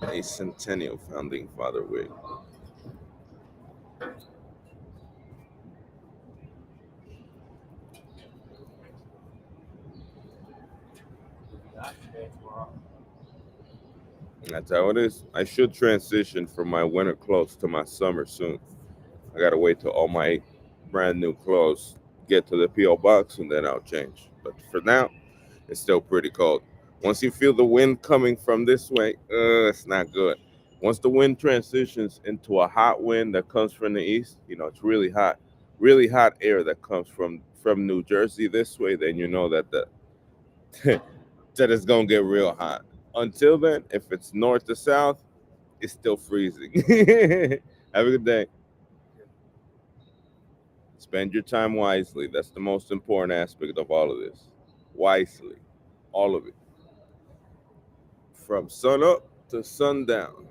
A centennial founding father wig. That's how it is. I should transition from my winter clothes to my summer soon. I gotta wait till all my brand new clothes get to the PO box and then I'll change. But for now, it's still pretty cold. Once you feel the wind coming from this way, it's not good. Once the wind transitions into a hot wind that comes from the east, it's really hot air that comes from New Jersey this way. Then you know that the that it's gonna get real hot. Until then, if it's north to south, it's still freezing. Have a good day. Spend your time wisely. That's the most important aspect of all of this. Wisely. All of it. From sun up to sundown.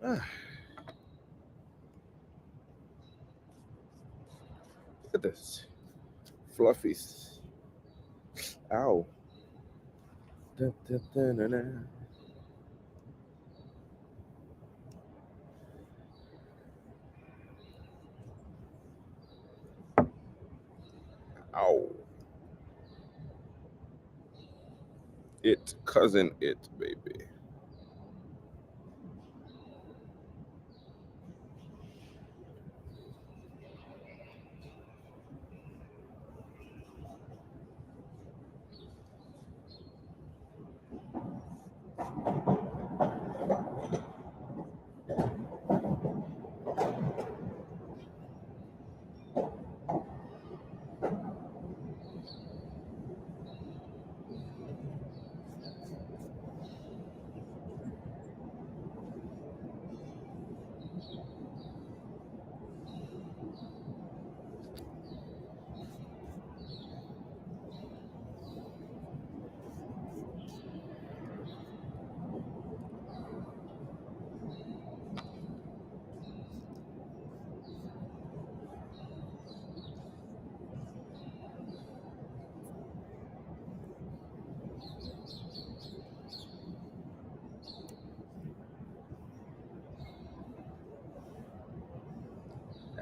Ah, look at this. Fluffies. Ow. Da, da, da, da, da. Ow. It, cousin it, baby.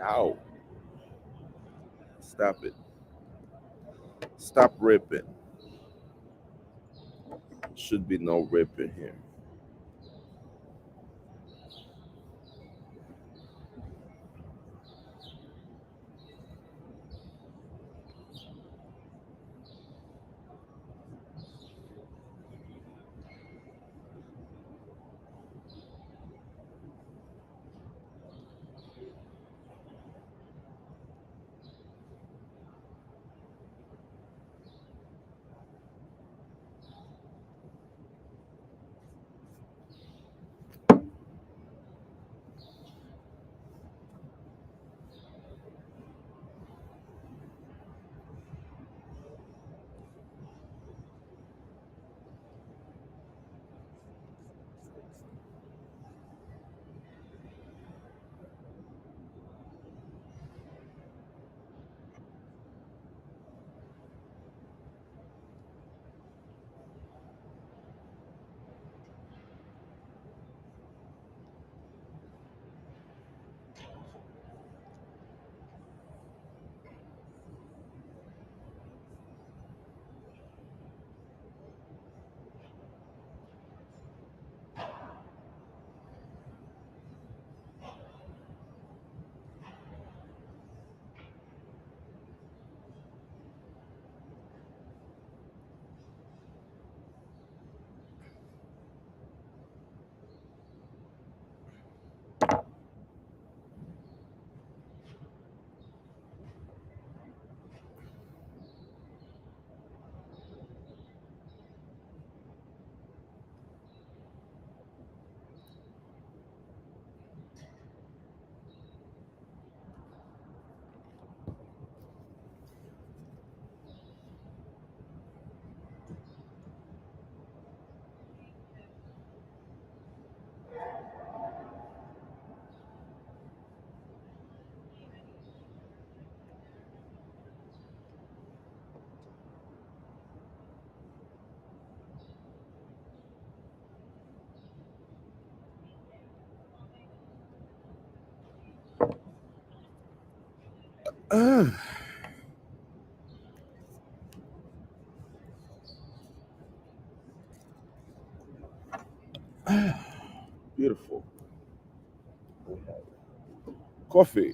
Ow. Stop it. Stop ripping. Should be no ripping here. Beautiful coffee.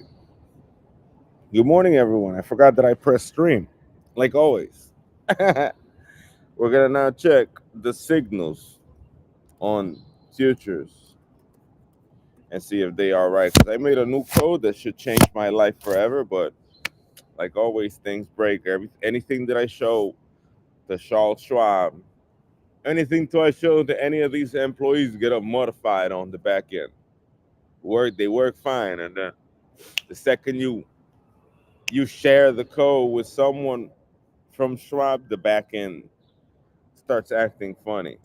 Good morning, everyone. I forgot that I pressed stream, like always. We're gonna now check the signals on futures and see if they are right. 'Cause I made a new code that should change my life forever, but like always, things break. Anything that I show to Charles Schwab, anything to I show to any of these employees get up modified on the back end. They work fine, and then the second you share the code with someone from Schwab, the back end starts acting funny.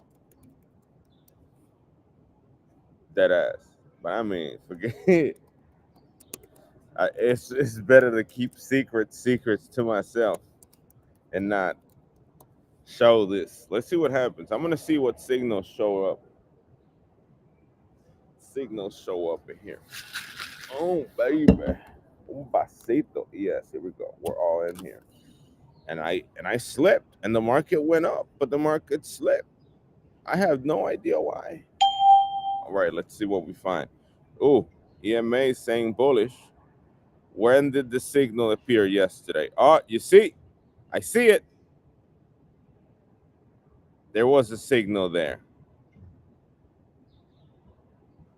That ass. But I mean, forget it. It's better to keep secrets to myself and not show this. Let's see what happens. I'm gonna see what signals show up. Signals show up in here. Oh baby, un vasito. Yes, here we go. We're all in here. And I slipped, and the market went up, but the market slipped. I have no idea why. All right, let's see what we find. Oh, EMA saying bullish. When did the signal appear yesterday? Oh, you see, I see it. There was a signal there.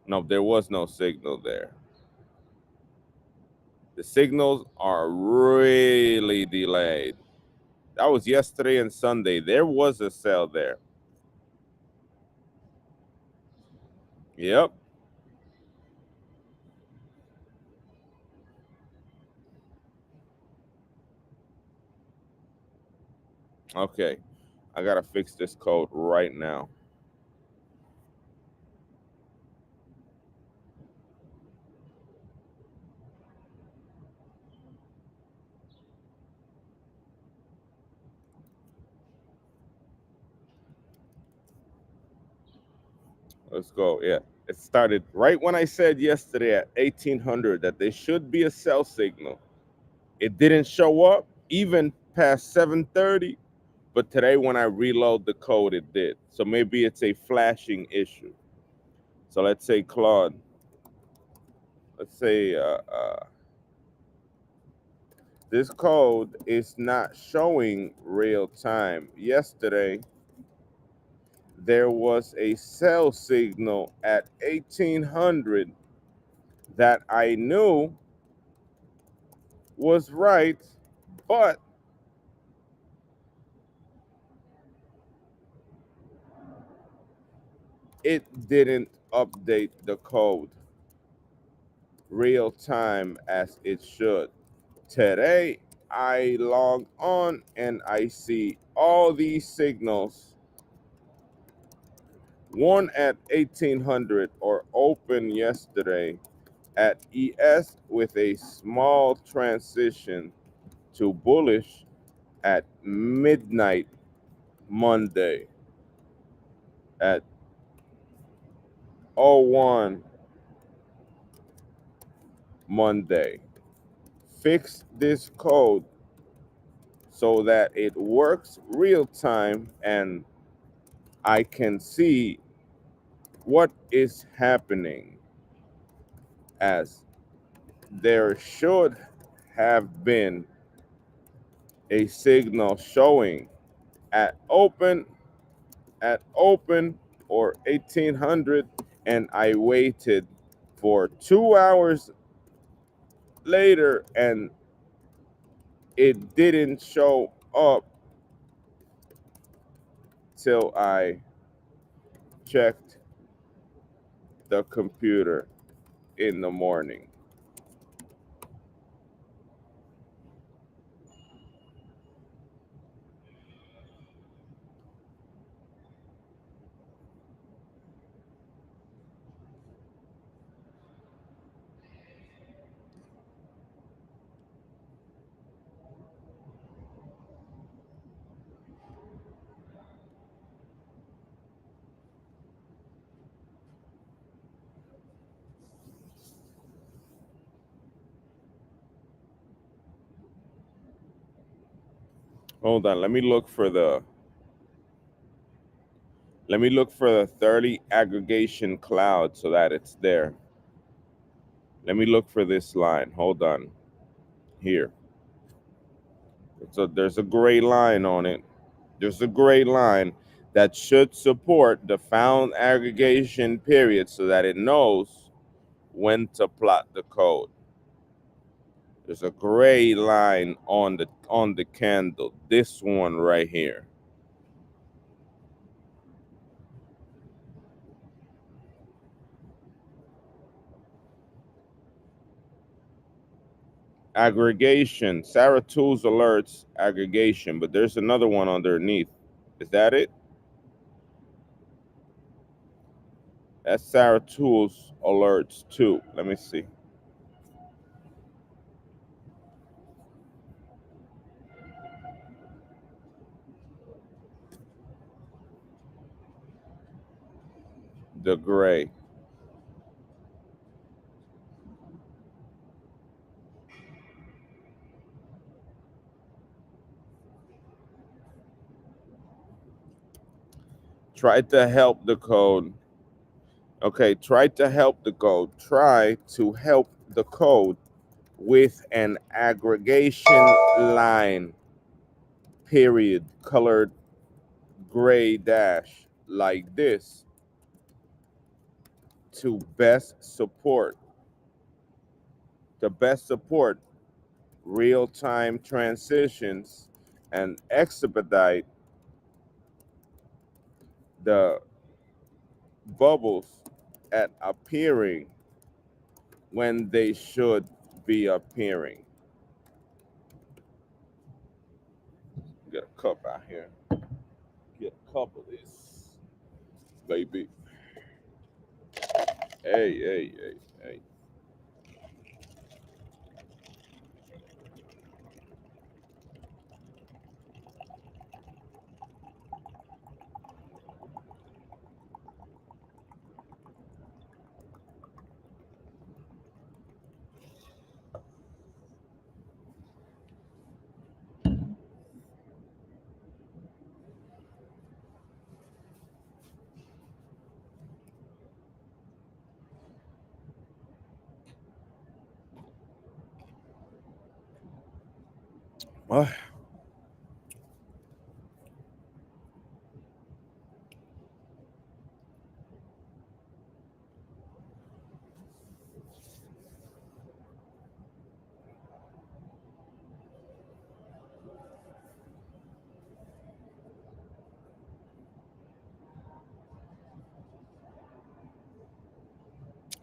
No, there was no signal there. The signals are really delayed. That was yesterday and Sunday. There was a sell there. Yep. Okay. I gotta fix this code right now. Let's go. Yeah. It started right when I said yesterday at 1800 that there should be a sell signal. It didn't show up even past 7:30, but today when I reload the code, it did. So maybe it's a flashing issue. So let's say Claude. Let's say this code is not showing real time. Yesterday, there was a sell signal at 1800 that I knew was right, but it didn't update the code real time as it should. Today, I log on and I see all these signals. One at 1800 or open yesterday at ES with a small transition to bullish at midnight Monday at 01 Monday. Fix this code so that it works real time and I can see what is happening, as there should have been a signal showing at open at open or 1800, and I waited for 2 hours later and it didn't show up till I checked the computer in the morning. Hold on. Let me look for the 30 aggregation cloud so that it's there. Let me look for this line. Hold on. Here. So there's a gray line on it. There's a gray line that should support the found aggregation period so that it knows when to plot the code. There's a gray line on the candle. This one right here. Aggregation. Sarah Tools alerts aggregation, but there's another one underneath. Is that it? That's Sarah Tools alerts too. Let me see. The gray. Try to help the code. Okay, try to help the code. Try to help the code with an aggregation line, period, colored gray dash like this to best support real-time transitions and expedite the bubbles at appearing when they should be appearing. Get a cup out here. Get a cup of this, baby. Hey, hey, hey, hey. Ah,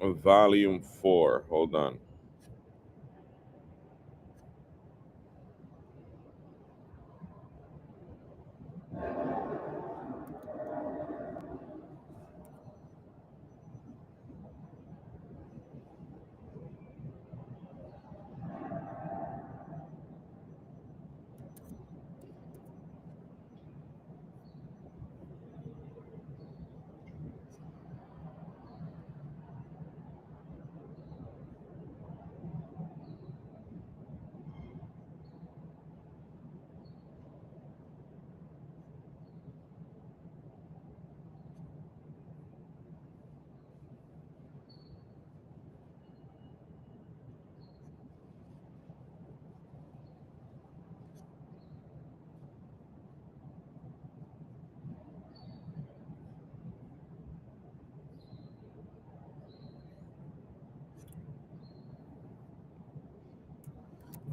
volume 4. Hold on.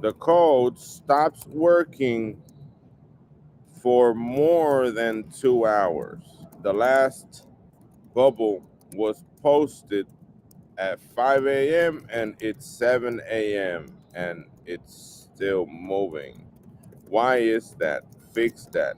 The code stops working for more than 2 hours. The last bubble was posted at 5 a.m. and it's 7 a.m. and it's still moving. Why is that? Fix that.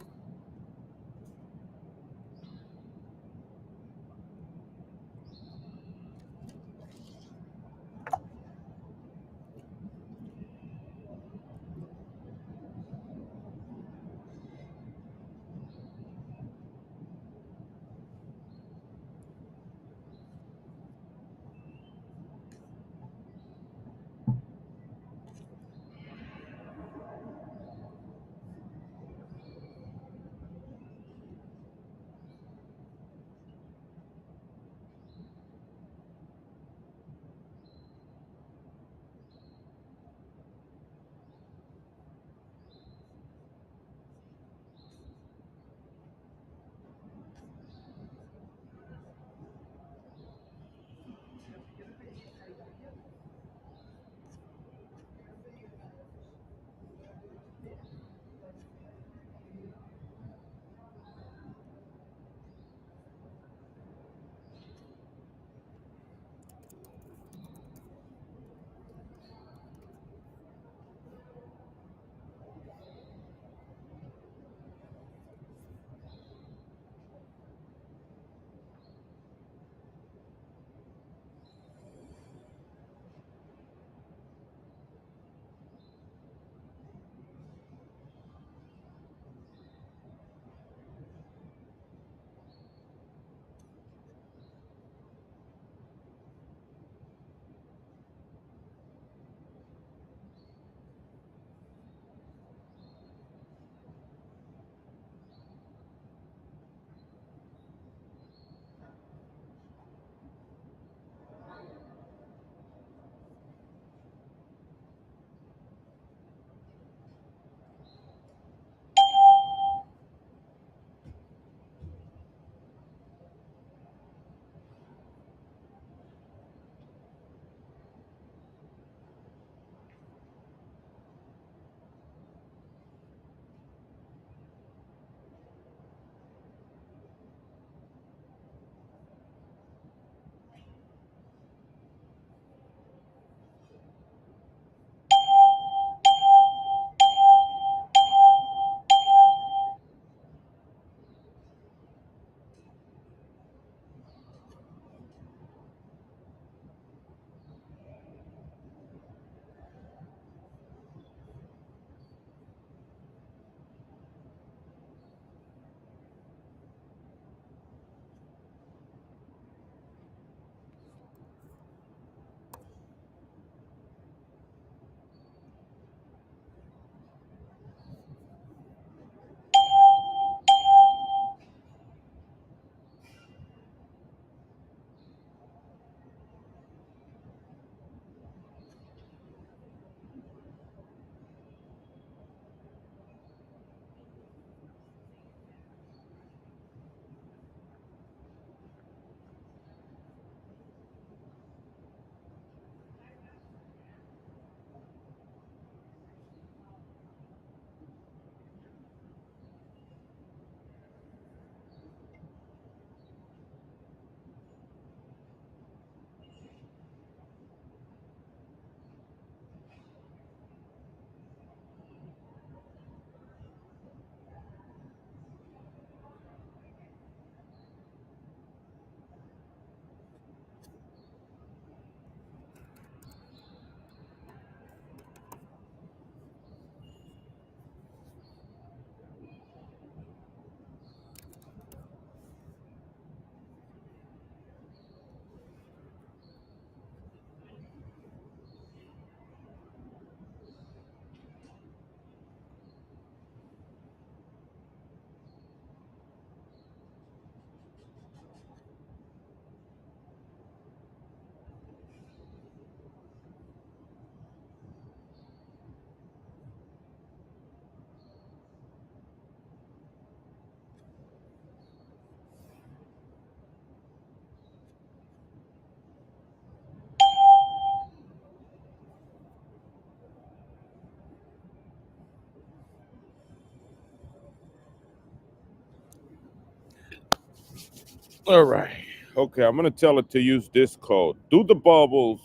All right. Okay, I'm going to tell it to use this code. Do the bubbles.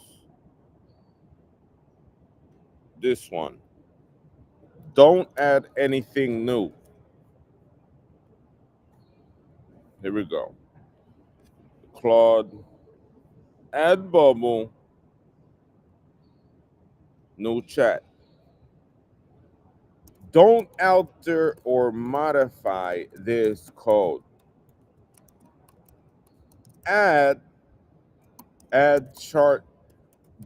This one. Don't add anything new. Here we go. Claude, add bubble, new chat. Don't alter or modify this code. Add chart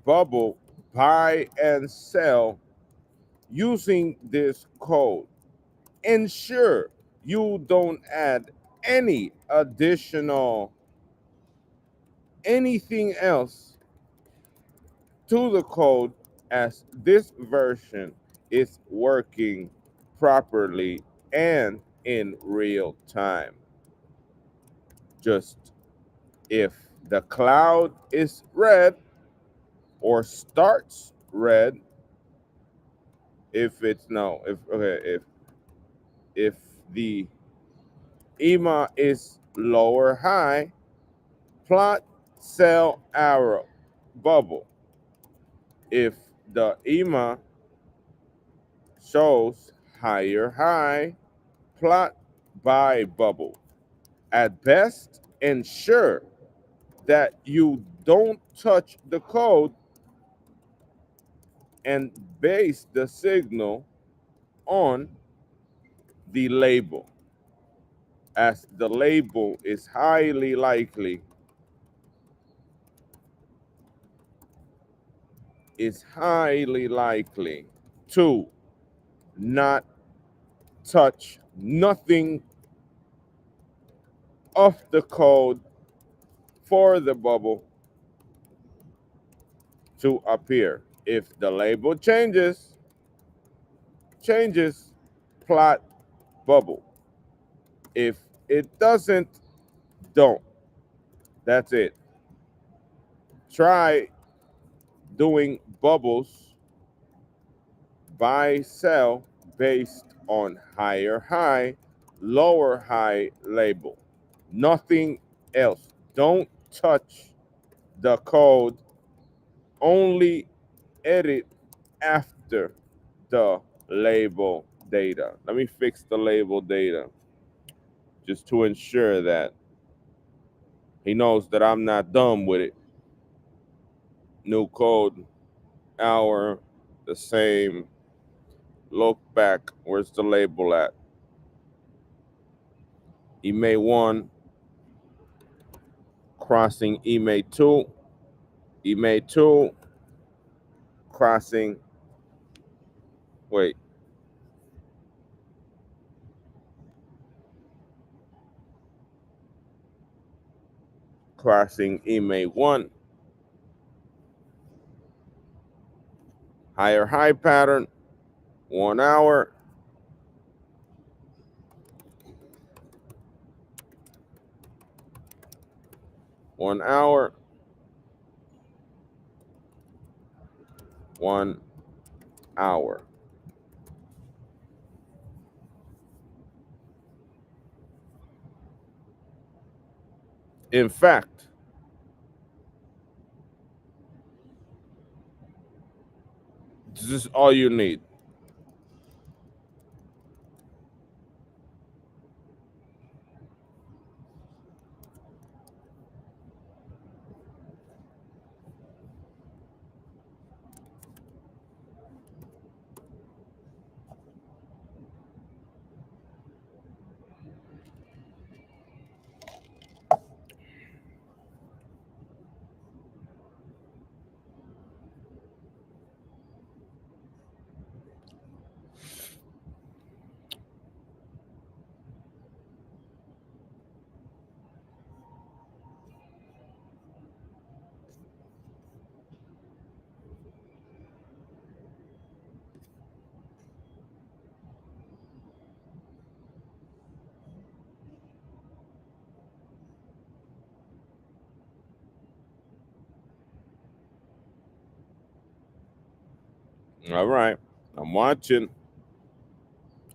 bubble, buy and sell using this code. Ensure you don't add any additional anything else to the code, as this version is working properly and in real time. Just if the cloud is red or starts red, if it's no, if okay, if the EMA is lower high, plot sell arrow bubble. If the EMA shows higher high, plot buy bubble. At best, ensure that you don't touch the code and base the signal on the label, as the label is highly likely to not touch nothing of the code for the bubble to appear. If the label changes, plot bubble. If it doesn't, don't. That's it. Try doing bubbles buy sell based on higher high, lower high label. Nothing else. Don't touch the code. Only edit after the label data. Let me fix the label data just to ensure that he knows that I'm not dumb with it. New code, hour, the same. Look back. Where's the label at? EMA 1 crossing EMA 2. EMA 2 crossing. Wait. Crossing EMA 1. Higher high pattern. 1 hour. 1 hour. 1 hour. In fact, this is all you need. All right. I'm watching.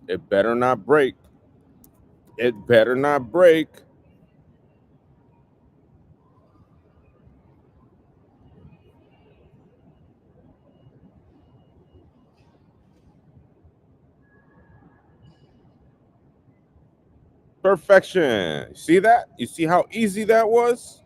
It better not break. It better not break. Perfection. See that? You see how easy that was?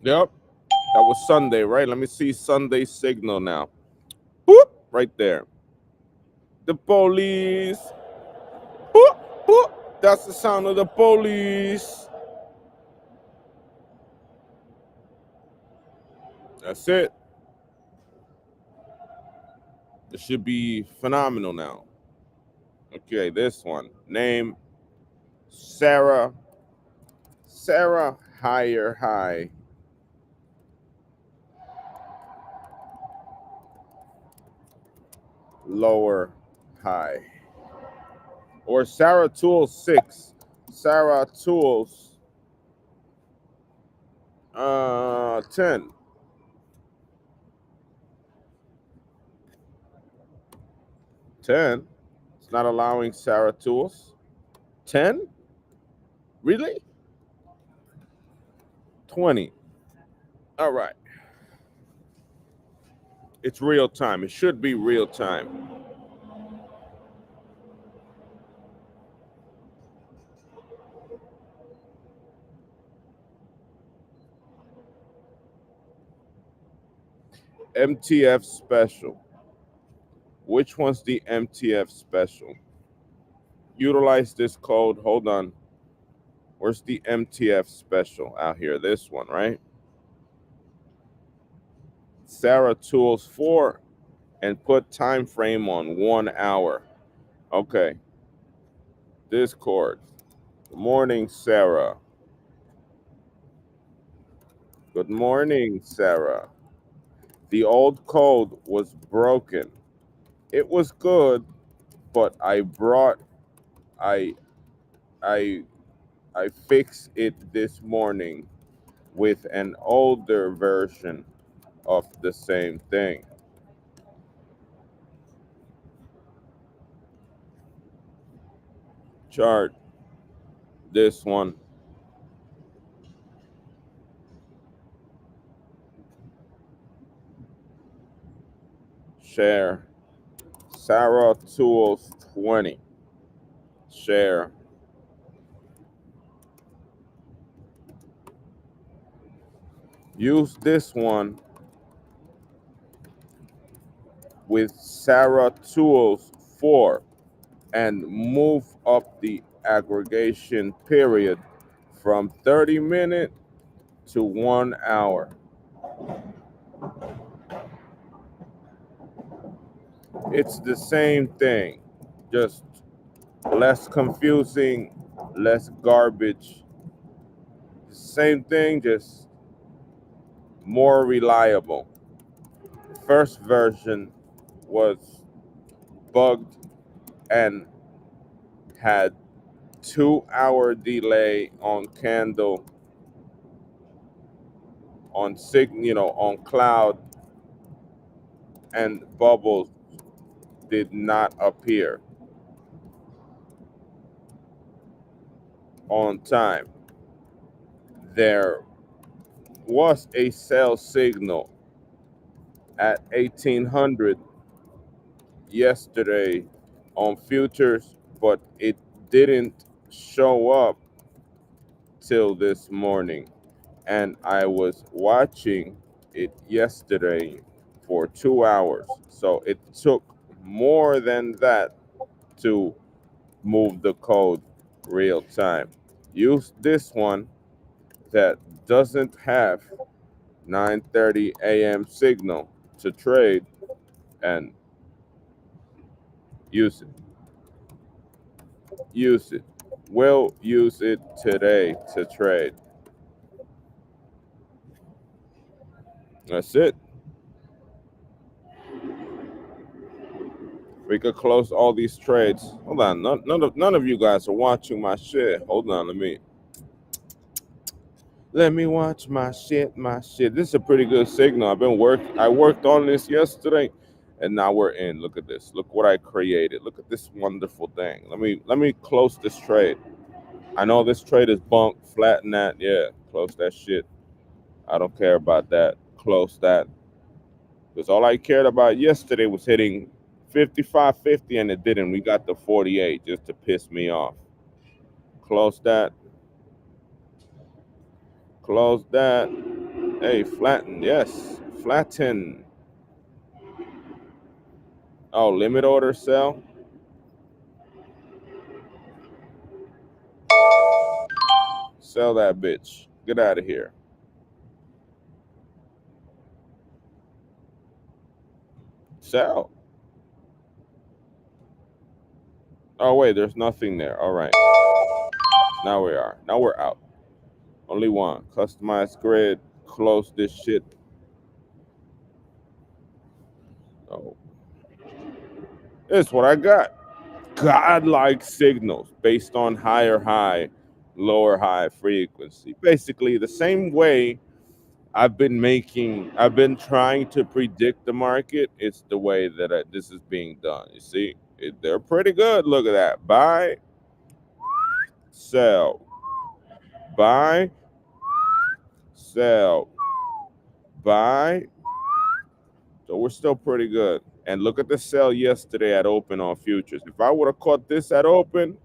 Yep. That was Sunday, right? Let me see Sunday signal now. Boop, right there. The police. Boop, boop. That's the sound of the police. That's it. It should be phenomenal now. Okay, this one. Name Sarah. Sarah Higher High. Lower High. Or Sarah Tools 6. Sarah Tools 10. 10. It's not allowing Sarah Tools. 10? Really? 20. All right. It's real time. It should be real time. MTF special. Which one's the MTF special? Utilize this code. Hold on. Where's the MTF special out here? This one, right? Sarah Tools 4 and put time frame on 1 hour. Okay. Discord. Good morning, Sarah. Good morning, Sarah. The old code was broken. It was good, but I I I fixed it this morning with an older version of the same thing. Chart this one. Share. Sarah Tools 20. Share. Use this one with Sarah Tools 4 and move up the aggregation period from 30 minutes to 1 hour. It's the same thing, just less confusing, less garbage. Same thing, just more reliable. First version was bugged and had 2 hour delay on Candle, on on Cloud, and bubbles did not appear on time. There was a sell signal at 1800 yesterday on futures, but it didn't show up till this morning. And I was watching it yesterday for 2 hours. So it took more than that to move the code real time. Use this one that doesn't have 9:30 a.m. signal to trade and use it. Use it. Will use it today to trade. That's it. We could close all these trades. Hold on, none of you guys are watching my shit. Hold on, let me watch my shit, my shit. This is a pretty good signal. I worked on this yesterday, and now we're in. Look at this. Look what I created. Look at this wonderful thing. Let me close this trade. I know this trade is bunk, flatten that. Yeah, close that shit. I don't care about that. Close that. Because all I cared about yesterday was hitting 55.50 and it didn't. We got the 48 just to piss me off. Close that. Close that. Hey, flatten. Yes. Flatten. Oh, limit order sell. Sell that bitch. Get out of here. Sell. Oh, wait, there's nothing there. All right. Now we are. Now we're out. Only one. Customized grid. Close this shit. Oh, this is what I got. Godlike signals based on higher high, lower high frequency. Basically, the same way I've been trying to predict the market. It's the way that this is being done. You see, they're pretty good. Look at that. Buy, sell, buy, sell, buy. So we're still pretty good. And look at the sell yesterday at open on futures. If I would have caught this at open,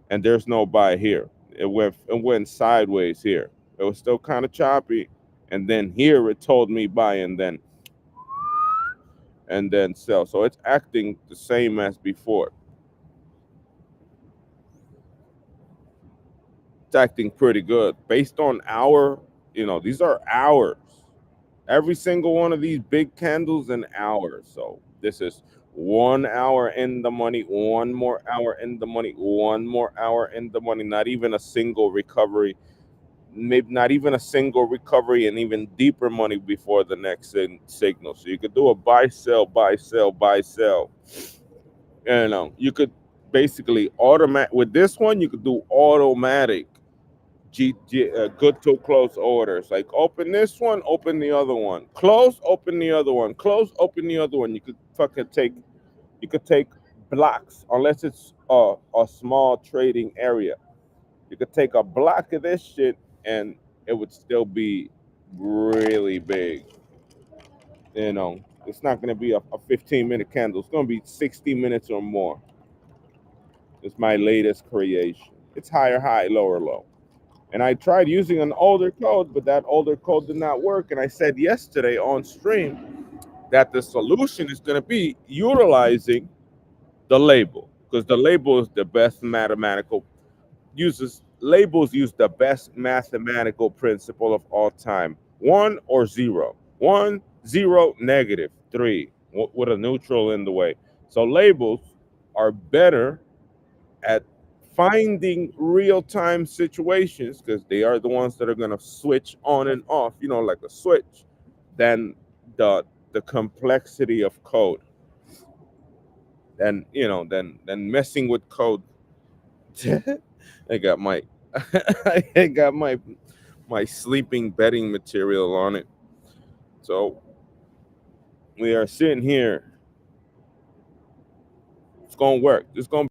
and there's no buy here. It went sideways here. It was still kind of choppy, and then here it told me buy and then sell. So it's acting the same as before. It's acting pretty good based on our. These are hours. Every single one of these big candles an hour. So this is 1 hour in the money, one more hour in the money, one more hour in the money. Not even a single recovery, maybe not even a single recovery, and even deeper money before the next signal. So you could do a buy, sell, buy, sell, buy, sell. You could basically automatic with this one. You could do automatic good to close orders. Like open this one, open the other one, close, open the other one, close, open the other one. You could fucking take. You could take blocks unless it's a small trading area. You could take a block of this shit and it would still be really big. It's not going to be a 15-minute candle. It's going to be 60 minutes or more. It's my latest creation. It's higher high, lower low. And I tried using an older code, but that older code did not work. And I said yesterday on stream that the solution is going to be utilizing the label because the label is the best mathematical uses labels use the best mathematical principle of all time: one or zero. One, zero, negative, three, with a neutral in the way. So labels are better at finding real-time situations because they are the ones that are going to switch on and off, like a switch, than the complexity of code. Then messing with code. I got my I got my sleeping bedding material on it. So we are sitting here. It's gonna work. It's gonna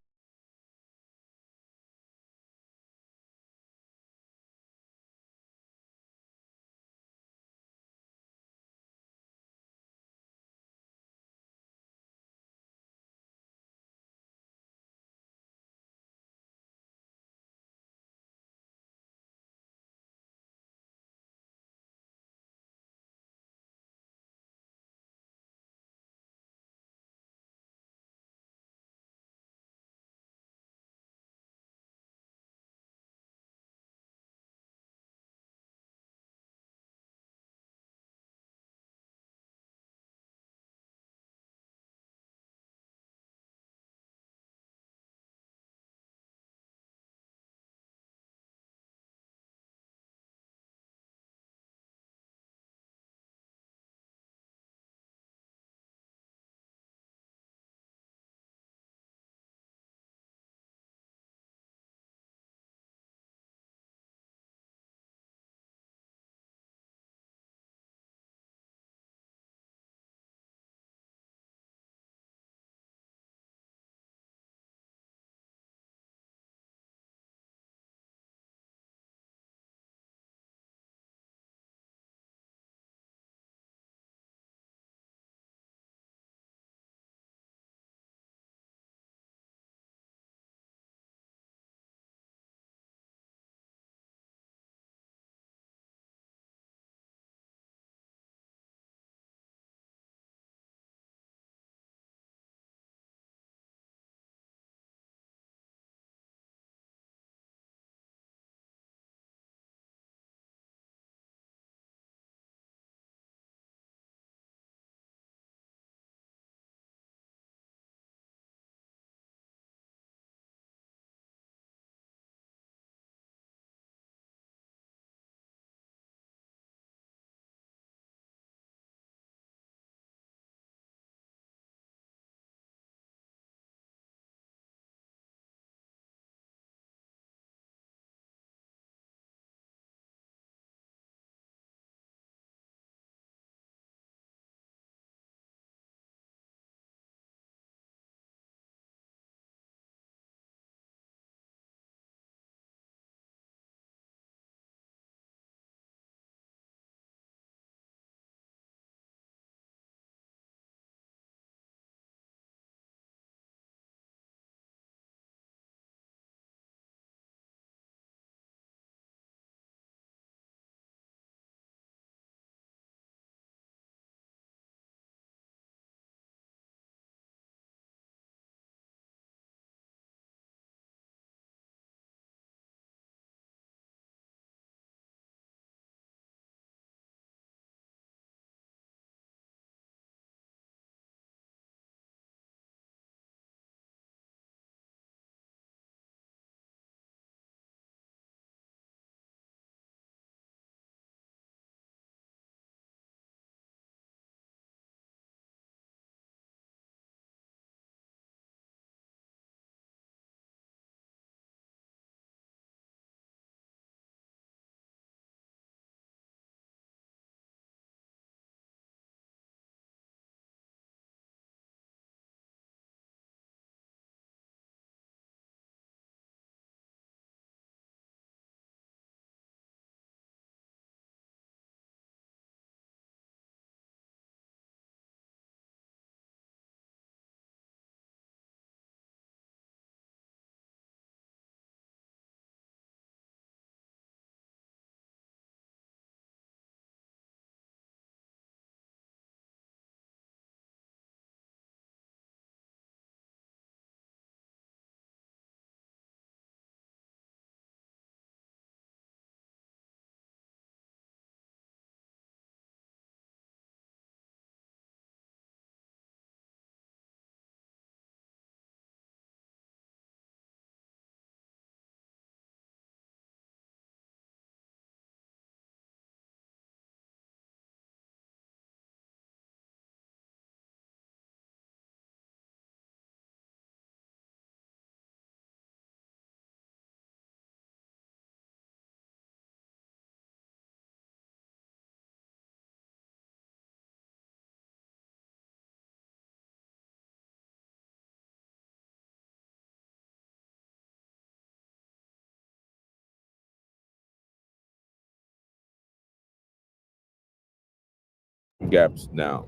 gaps down.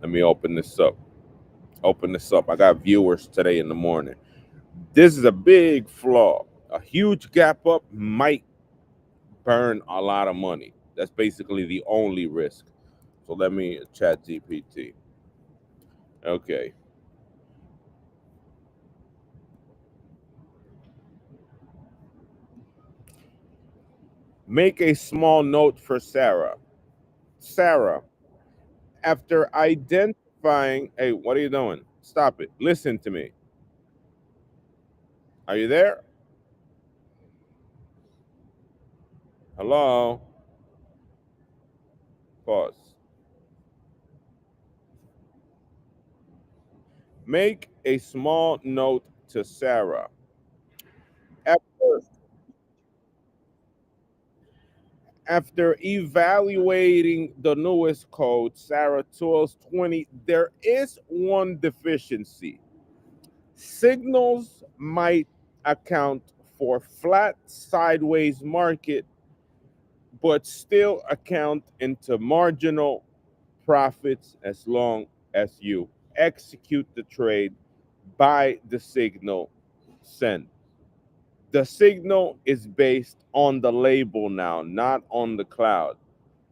Let me open this up. Open this up. I got viewers today in the morning. This is a big flaw. A huge gap up might burn a lot of money. That's basically the only risk. So let me chat GPT. Okay. Make a small note for Sarah. Sarah, after identifying, hey, what are you doing? Stop it. Listen to me. Are you there? Hello? Pause. Make a small note to Sarah. After, after evaluating the newest code, Sarah 1220, there is one deficiency. Signals might account for flat sideways market, but still account into marginal profits as long as you execute the trade by the signal sent. The signal is based on the label now, not on the cloud.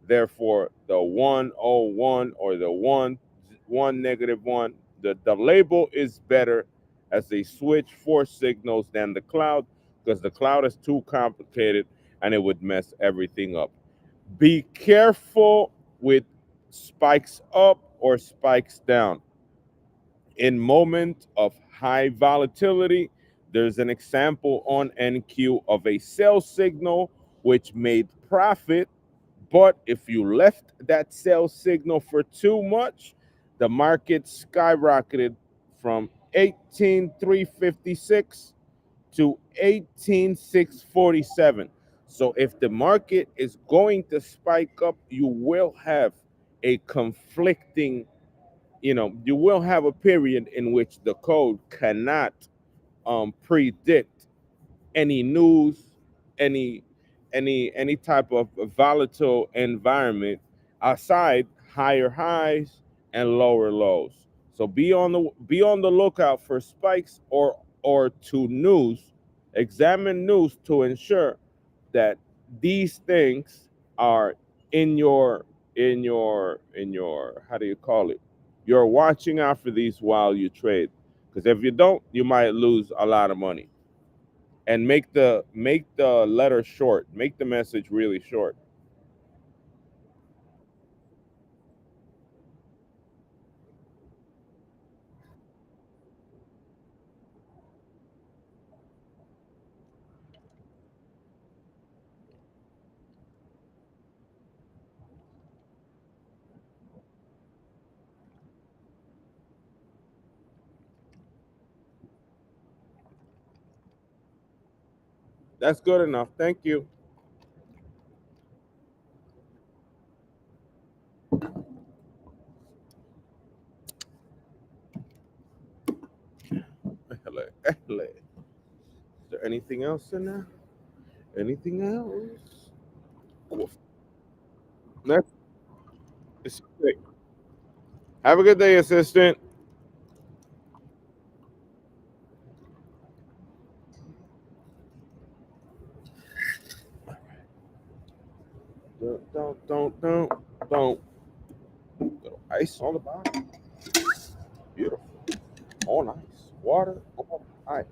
Therefore, the 101 or the 1 negative 1, the label is better as a switch for signals than the cloud because the cloud is too complicated and it would mess everything up. Be careful with spikes up or spikes down. In moment of high volatility, there's an example on NQ of a sell signal which made profit, but if you left that sell signal for too much, the market skyrocketed from 18,356 to 18,647. So if the market is going to spike up, you will have a conflicting, you will have a period in which the code cannot predict any news, any any type of volatile environment outside higher highs and lower lows. So be on the lookout for spikes or to news. Examine news to ensure that these things are in your how do you call it? You're watching out for these while you trade. Because if you don't, you might lose a lot of money. And make the letter short. Make the message really short. That's good enough. Thank you. Hele, hele. Is there anything else in there? Anything else? Cool. Next, assistant. Have a good day, assistant. Don't. Little ice on the bottom. Beautiful. On ice. Water on ice.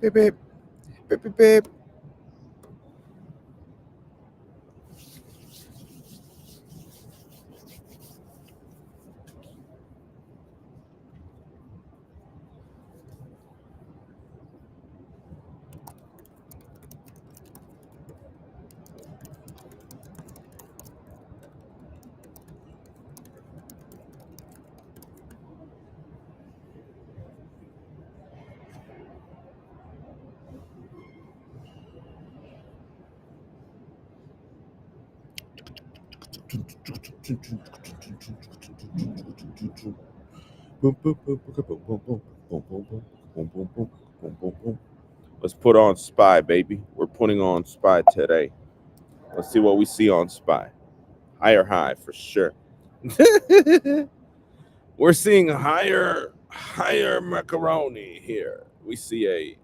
Beep, beep, beep, beep, beep. Boom, boom, boom, boom, boom, boom, boom, boom, boom, boom, boom, boom, boom, boom, boom, boom. Let's put on Spy, baby. We're putting on Spy today. Let's see what we see on Spy. Higher high for sure. We're seeing higher macaroni here. We see a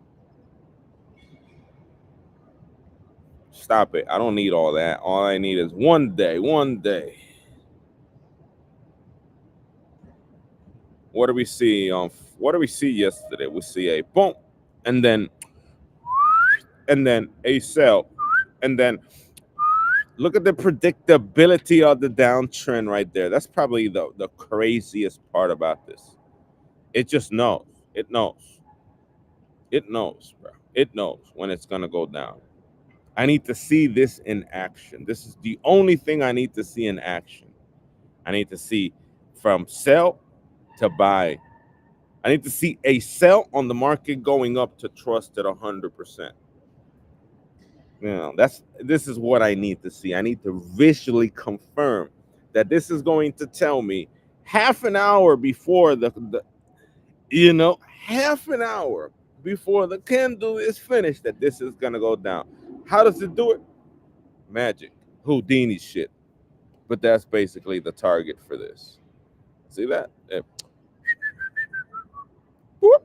stop it. I don't need all that. All I need is one day, one day. What do we see on what do we see yesterday? We see a boom and then a sell and then look at the predictability of the downtrend right there. That's probably the craziest part about this. It just knows. It knows. It knows, bro. It knows when it's gonna go down. I need to see this in action. This is the only thing I need to see in action. I need to see from sell to buy. I need to see a sell on the market going up to trust at 100%. You know, this is what I need to see. I need to visually confirm that this is going to tell me half an hour before half an hour before the candle is finished that this is gonna go down. How does it do it? Magic, Houdini shit. But that's basically the target for this. See that? Whoop.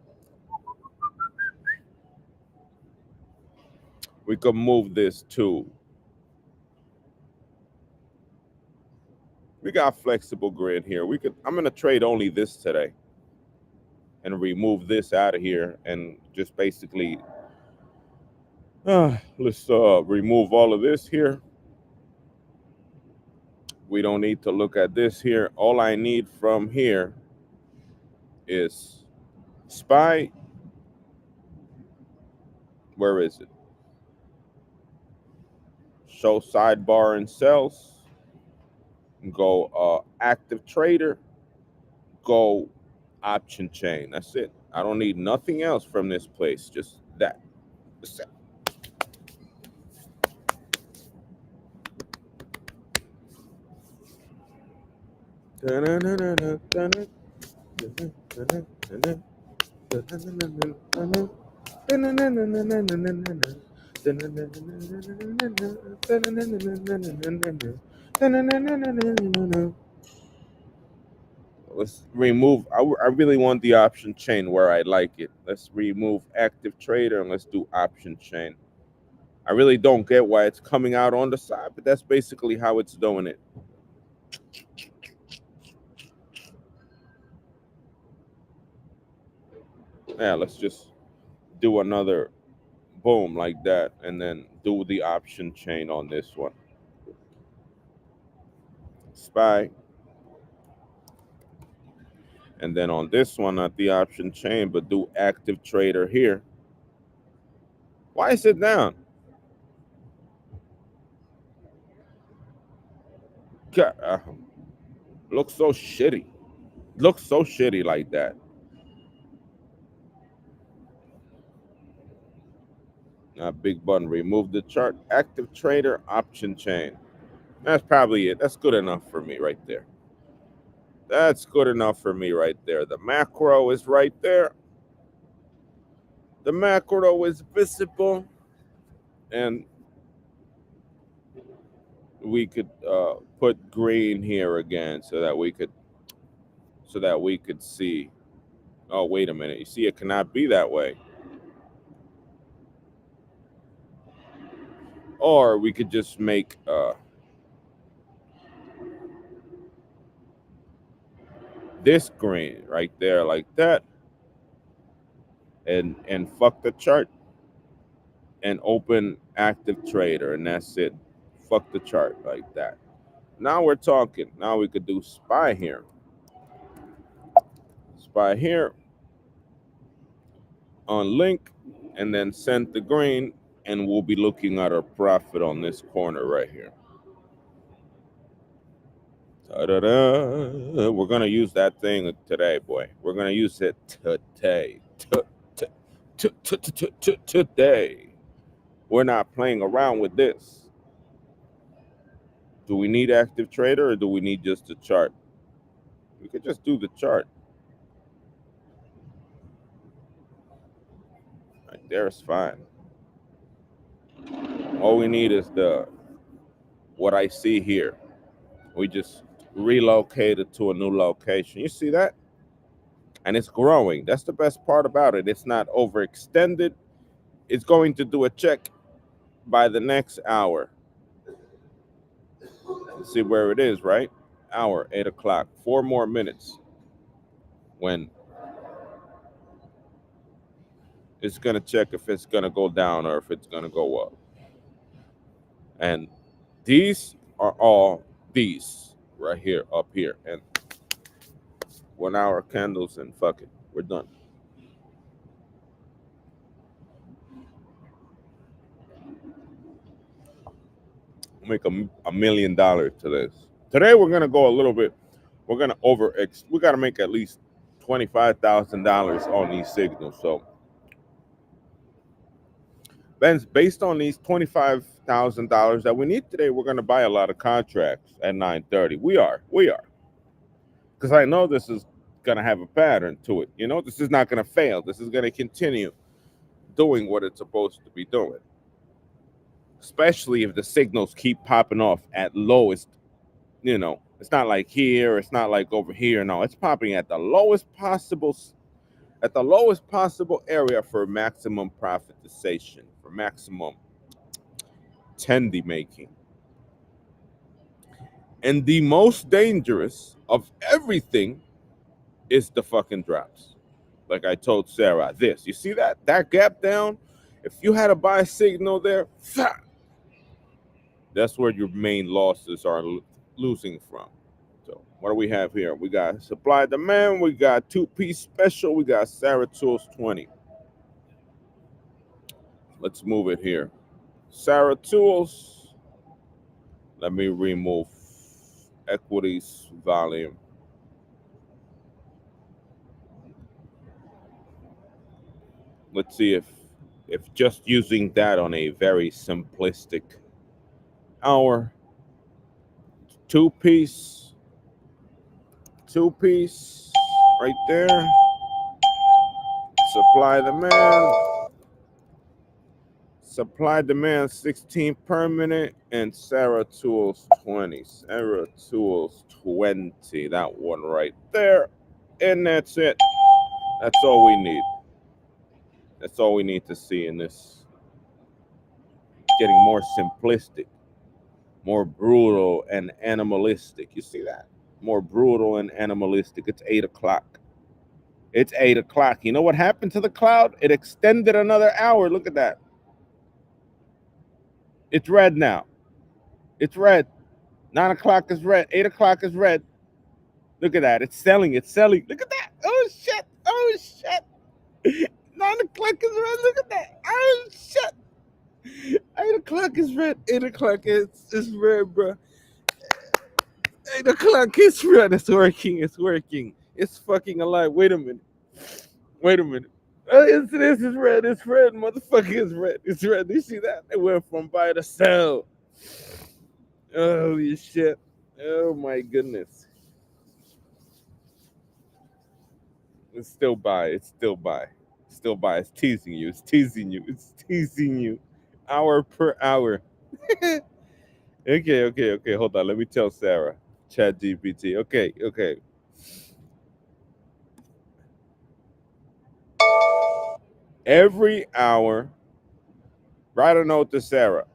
We could move this to. We got flexible grid here. We could. I'm gonna trade only this today, and remove this out of here, and just basically, let's remove all of this here. We don't need to look at this here. All I need from here is SPY. Where is it? Show sidebar and sells. Go active trader. Go option chain. That's it. I don't need nothing else from this place. Just that. That's it. Let's remove. I really want the option chain where I like it. Let's remove active trader and let's do option chain. I really don't get why it's coming out on the side, but that's basically how it's doing it. Yeah, let's just do another boom like that and then do the option chain on this one. SPY. And then on this one, not the option chain, but do active trader here. Why is it down? God, Looks so shitty. Looks so shitty like that. Big button. Remove the chart. Active trader option chain. That's probably it. That's good enough for me right there. That's good enough for me right there. The macro is right there. The macro is visible. And we could put green here again so that we could see. Oh, wait a minute. You see, it cannot be that way. Or we could just make this green right there like that, and fuck the chart and open active trader, and that's it. Fuck the chart like that. Now we're talking. Now we could do SPY here. SPY here on link, and then send the green, and we'll be looking at our profit on this corner right here. Ta-da-da. We're gonna use that thing today, boy. We're gonna use it today. Today. We're not playing around with this. Do we need active trader or do we need just the chart? We could just do the chart. Right there is fine. All we need is what I see here. We just relocated to a new location. You see that? And it's growing. That's the best part about it. It's not overextended. It's going to do a check by the next hour. Let's see where it is, right? Hour, 8 o'clock. 4 more minutes. When it's going to check if it's going to go down or if it's going to go up. And these are all these right here, up here. And 1 hour candles, and fuck it. We're done. Make $1 million to this. Today we're going to go a little bit. We're going to we got to make at least $25,000 on these signals. So based on these $25,000 that we need today, we're going to buy a lot of contracts at 9:30. We are. Because I know this is going to have a pattern to it. You know, this is not going to fail. This is going to continue doing what it's supposed to be doing. Especially if the signals keep popping off at lowest, you know, it's not like here, it's not like over here. No, it's popping at the lowest possible area for maximum profitization, for maximum tendy making. And the most dangerous of everything is the fucking drops. Like I told Sarah, you see that gap down? If you had a buy signal there, that's where your main losses are losing from. So what do we have here? We got supply demand. We got 2-piece special. We got Sarah Tools 20. Let's move it here. Sarah Tools. Let me remove equities volume. Let's see if just using that on a very simplistic hour, two-piece right there. Supply demand 16 per minute, and Sarah Tools 20. Sarah Tools 20. That one right there. And that's it. That's all we need. That's all we need to see in this. Getting more simplistic, more brutal and animalistic. You see that? More brutal and animalistic. It's 8 o'clock. It's 8 o'clock. You know what happened to the cloud? It extended another hour. Look at that. It's red now. It's red. 9 o'clock is red. 8 o'clock is red. Look at that. It's selling. It's selling. Look at that. Oh, shit. Oh, shit. 9 o'clock is red. Look at that. Oh, shit. 8 o'clock is red. 8 o'clock is red, bro. 8 o'clock is red. It's working. It's working. It's fucking alive. Wait a minute. Wait a minute. Oh, this is red. It's red. Motherfucker, it's red. It's red. Do you see that? It went from buy to sell. Holy shit. Oh my goodness. It's still buy. It's still buy. Still buy. It's teasing you. It's teasing you. It's teasing you. Hour per hour. Okay. Hold on. Let me tell Sarah. Chat GPT. Okay. Every hour, write a note to Sarah.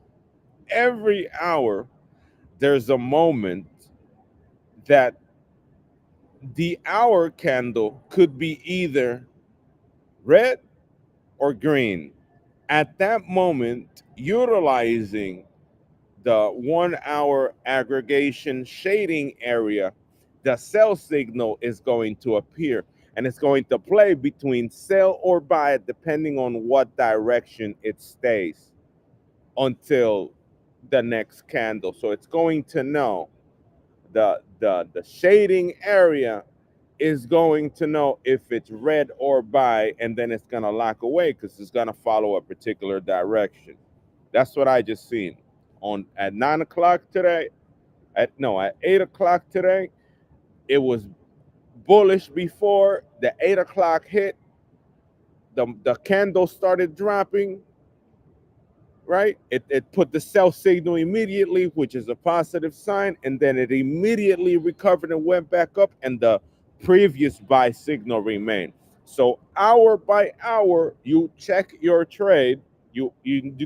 Every hour, there's a moment that the hour candle could be either red or green. At that moment, utilizing the 1 hour aggregation shading area, the sell signal is going to appear and it's going to play between sell or buy depending on what direction it stays until the next candle. So it's going to know the shading area is going to know if it's red or buy, and then it's gonna lock away because it's gonna follow a particular direction. That's what I just seen on at 9 o'clock today. At 8 o'clock today, it was bullish before the 8 o'clock hit. The candle started dropping, right? It put the sell signal immediately, which is a positive sign, and then it immediately recovered and went back up, and the previous buy signal remained. So hour by hour, you check your trade, you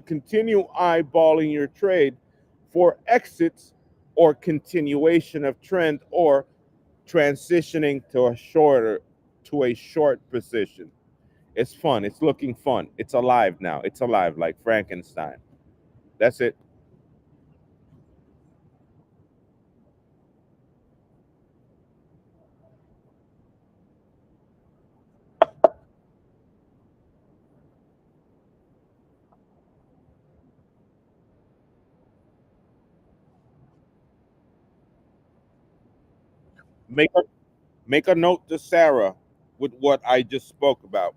continue eyeballing your trade for exits or continuation of trend or transitioning to a short position. It's fun. It's looking fun. It's alive now. It's alive like Frankenstein. That's it. Make a make a note to Sarah with what I just spoke about.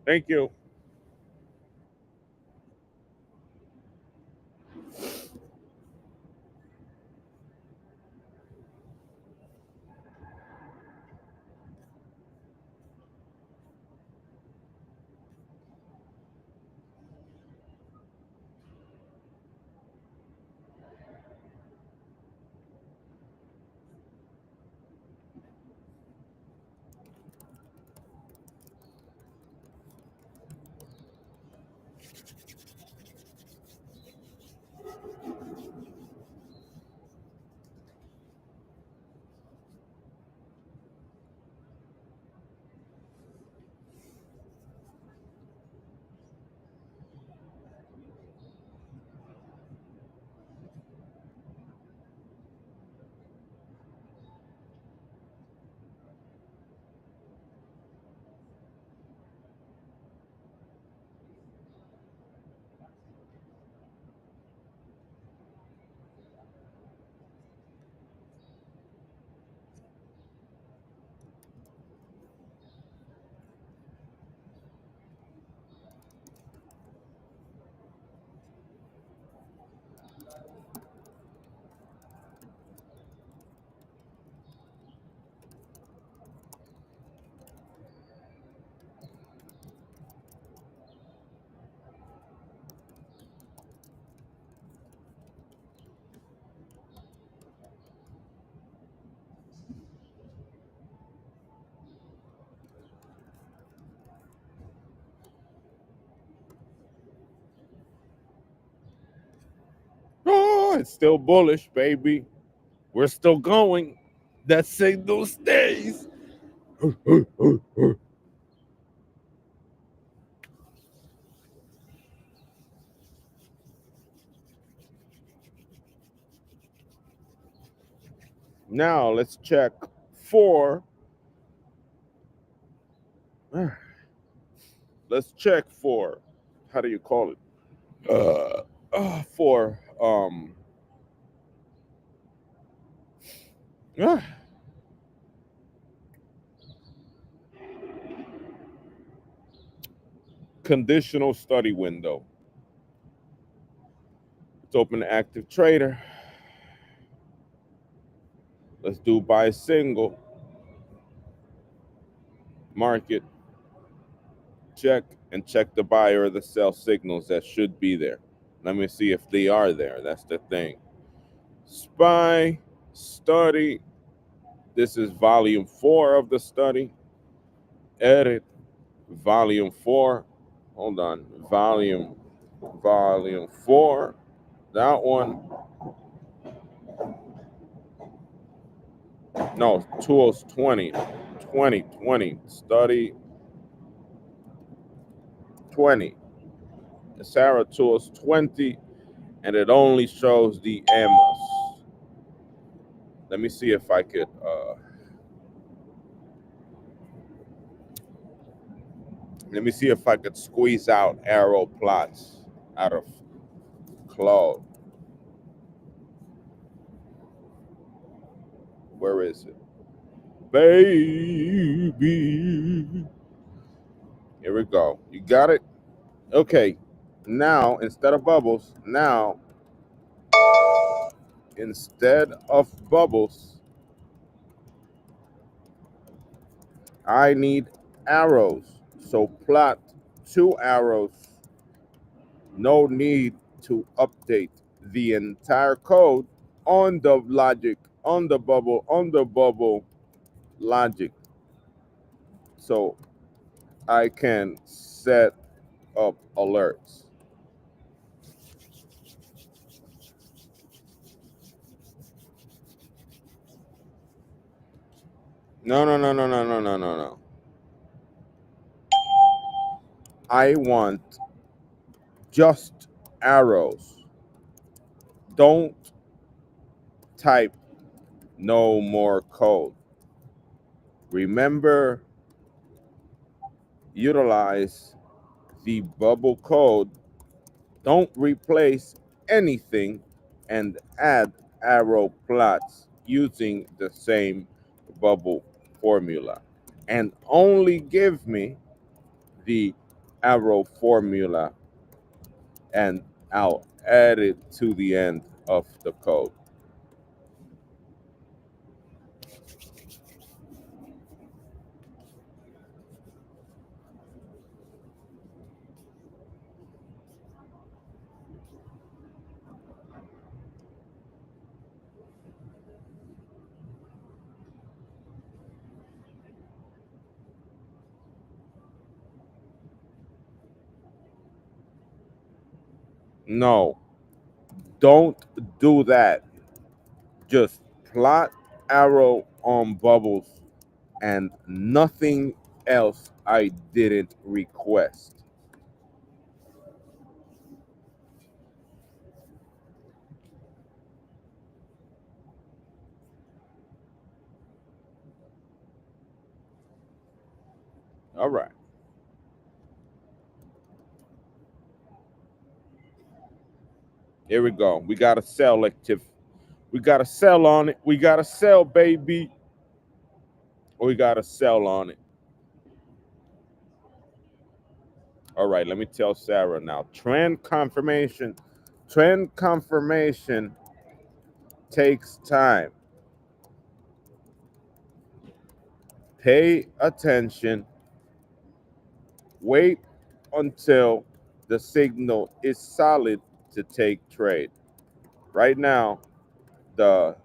Thank you. Oh, it's still bullish, baby. We're still going. That signal stays. Now let's check for Let's check for, how do you call it? For ah, conditional study window. Let's open the active trader. Let's do buy single, market, check, and check the buy or the sell signals that should be there. Let me see if they are there. That's the thing. Spy, study. This is volume 4 of the study. Edit, volume 4. Hold on. Volume 4. That one. No, tools 20. 20. Study 20. Sarah tools 20, and it only shows the M's. Let me see if I could squeeze out arrow plots out of Claude. Where is it? Baby. Here we go. You got it? Okay. Now, instead of bubbles, I need arrows. So plot 2 arrows. No need to update the entire code on the logic, on the bubble logic. So I can set up alerts. No. I want just arrows. Don't type no more code. Remember, utilize the bubble code. Don't replace anything and add arrow plots using the same bubble formula. And only give me the arrow formula and I'll add it to the end of the code. No, don't do that. Just plot arrow on bubbles and nothing else I didn't request. All right. Here we go. We got a sell active. We got a sell on it. We got a sell, baby. We got a sell on it. All right, let me tell Sarah now. Trend confirmation takes time. Pay attention. Wait until the signal is solid to take trade. Right now, the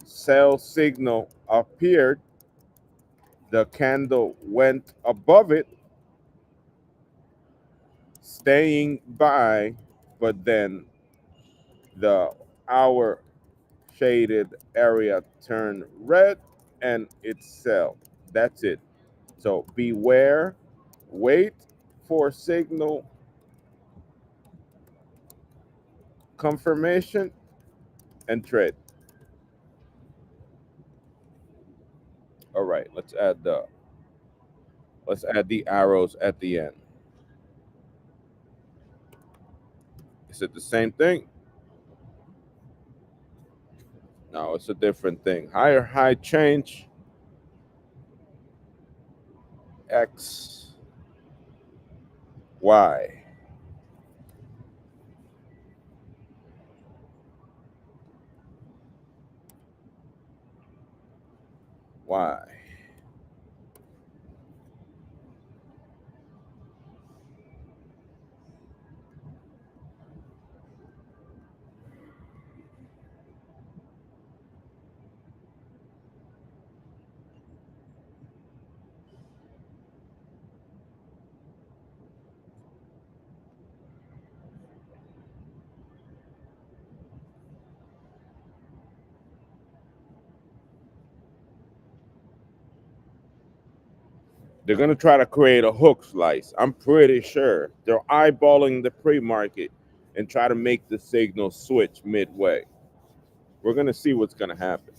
sell signal appeared. The candle went above it, staying by, but then the hour shaded area turned red and it sell. That's it. So beware, wait for signal confirmation and trade. All right, let's add the arrows at the end. Is it the same thing? No, it's a different thing. Higher high change, X, Y. Y. They're going to try to create a hook slice. I'm pretty sure they're eyeballing the pre-market and try to make the signal switch midway. We're going to see what's going to happen.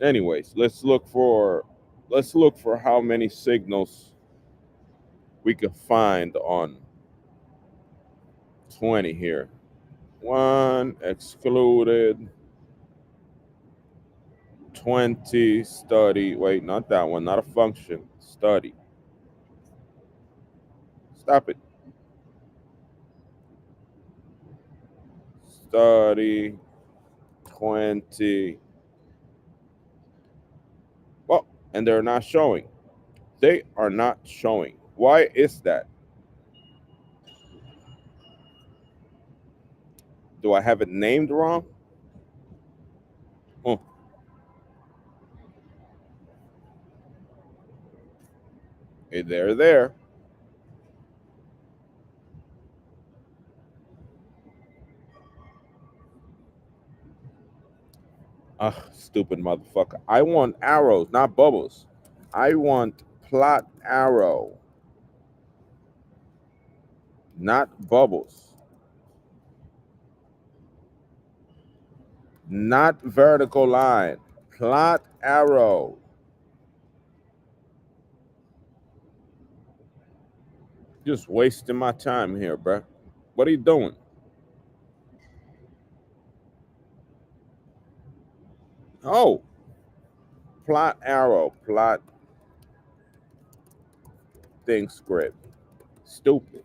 Anyways, let's look for how many signals we can find on 20 here. One excluded, 20 study. Wait, not that one, not a function. Study. Stop it. Study 20. Well, and they're not showing. They are not showing. Why is that? Do I have it named wrong? Oh, they're there. Ugh, stupid motherfucker. I want arrows, not bubbles. I want plot arrow, not bubbles. Not vertical line. Plot arrow. Just wasting my time here, bruh. What are you doing? Oh, plot arrow. Plot thing script. Stupid.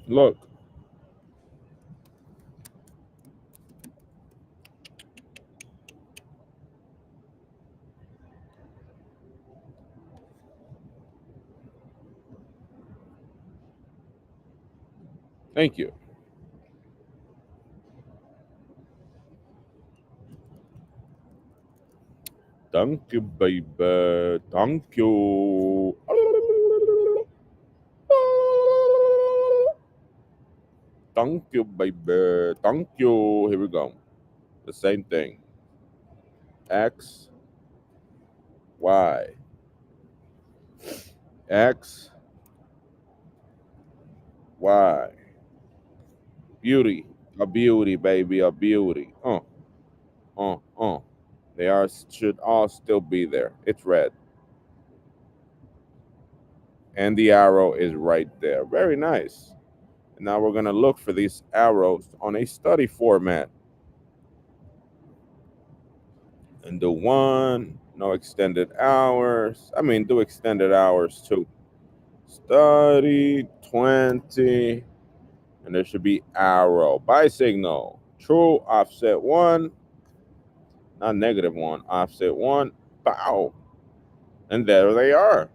Look. Thank you. Thank you, baby. Thank you. Thank you, baby. Thank you. Here we go. The same thing. X, Y. X, Y. Beauty. A beauty, baby. A beauty. Uh. They are should all still be there. It's red. And the arrow is right there. Very nice. And now we're gonna look for these arrows on a study format. And do one, no extended hours. I mean, do extended hours too. Study 20, and there should be arrow. Buy signal. True, offset one, not negative one, offset one. Bow. And there they are.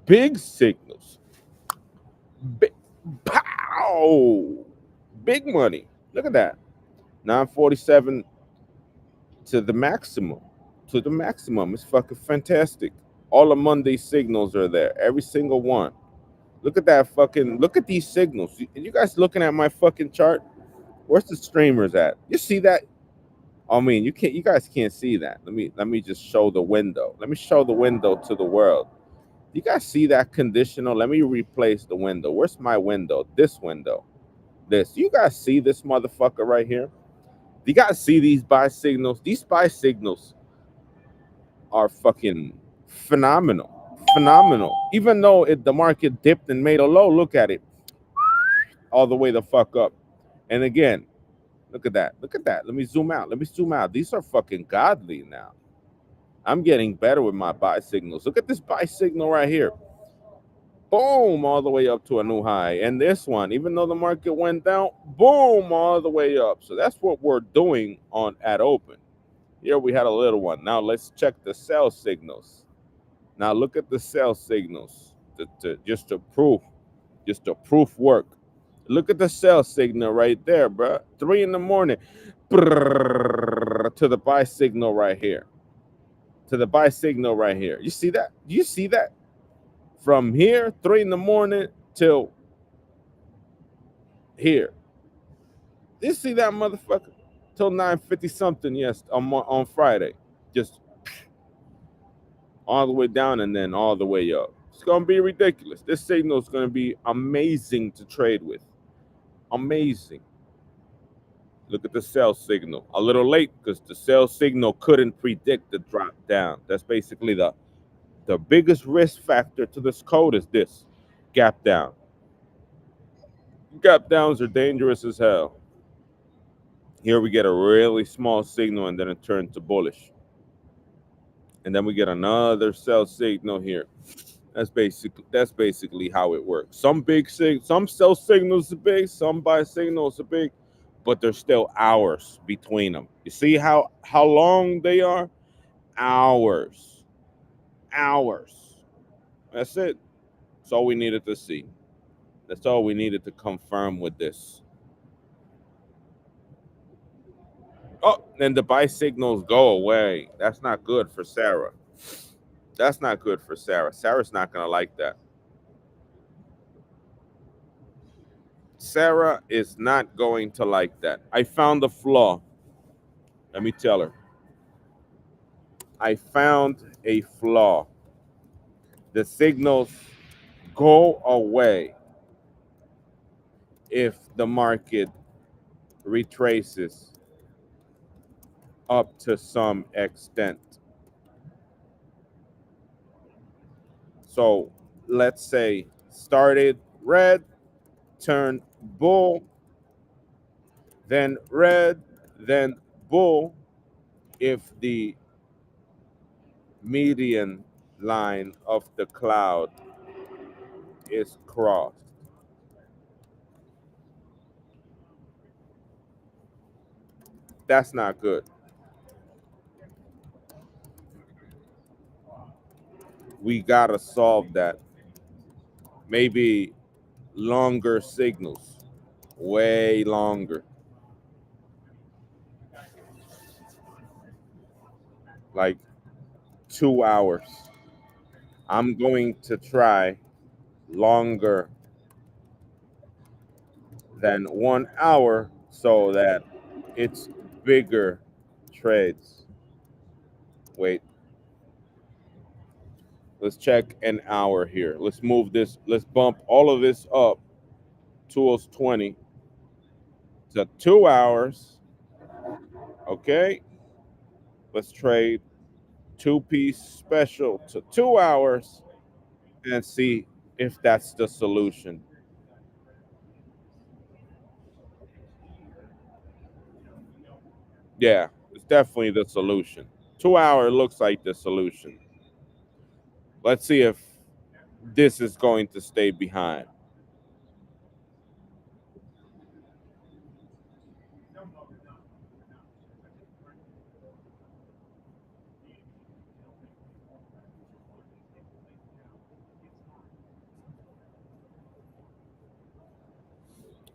Big signals. Big, pow. Big money. Look at that. 947 to the maximum. To the maximum. It's fucking fantastic. All the Monday signals are there. Every single one. Look at that fucking. Look at these signals. You guys looking at my fucking chart? Where's the streamers at? You see that? I mean, you can't. You guys can't see that. Let me just show the window. Let me show the window to the world. You guys see that conditional? Let me replace the window. Where's my window? This window. This. You guys see this motherfucker right here? You guys see these buy signals? These buy signals are fucking phenomenal. Phenomenal. Even though the market dipped and made a low, look at it. All the way the fuck up. And again, look at that. Look at that. Let me zoom out. Let me zoom out. These are fucking godly now. I'm getting better with my buy signals. Look at this buy signal right here. Boom, all the way up to a new high. And this one, even though the market went down, boom, all the way up. So that's what we're doing on at open. Here we had a little one. Now let's check the sell signals. Now look at the sell signals just to proof work. Look at the sell signal right there, bro. 3 in the morning. To the buy signal right here. To the buy signal right here. You see that? Do you see that? From here, 3 in the morning till here. You see that motherfucker? Till 9:50 something, yes, on Friday. Just all the way down and then all the way up. It's gonna be ridiculous. This signal is gonna be amazing to trade with. Amazing. Look at the sell signal. A little late because the sell signal couldn't predict the drop down. That's basically the biggest risk factor to this code is this gap down. Gap downs are dangerous as hell. Here we get a really small signal and then it turns to bullish. And then we get another sell signal here. That's basically how it works. Some sell signals are big, some buy signals are big, but there's still hours between them. You see how long they are? Hours. Hours. That's it. That's all we needed to see. That's all we needed to confirm with this. Oh, and the buy signals go away. That's not good for Sarah. That's not good for Sarah. Sarah's not going to like that. Sarah is not going to like that. I found a flaw. Let me tell her. I found a flaw. The signals go away if the market retraces up to some extent. So let's say started red, turned bull, then red, then bull. If the median line of the cloud is crossed. That's not good. We gotta solve that. Maybe longer signals, way longer. Like 2 hours. I'm going to try longer than 1 hour so that it's bigger trades. Wait, let's check an hour here. Let's move this, let's bump all of this up to 20 to 2 hours. Okay, let's trade two-piece special to 2 hours and see if that's the solution. Yeah, it's definitely the solution. 2 hour looks like the solution. Let's see if this is going to stay behind.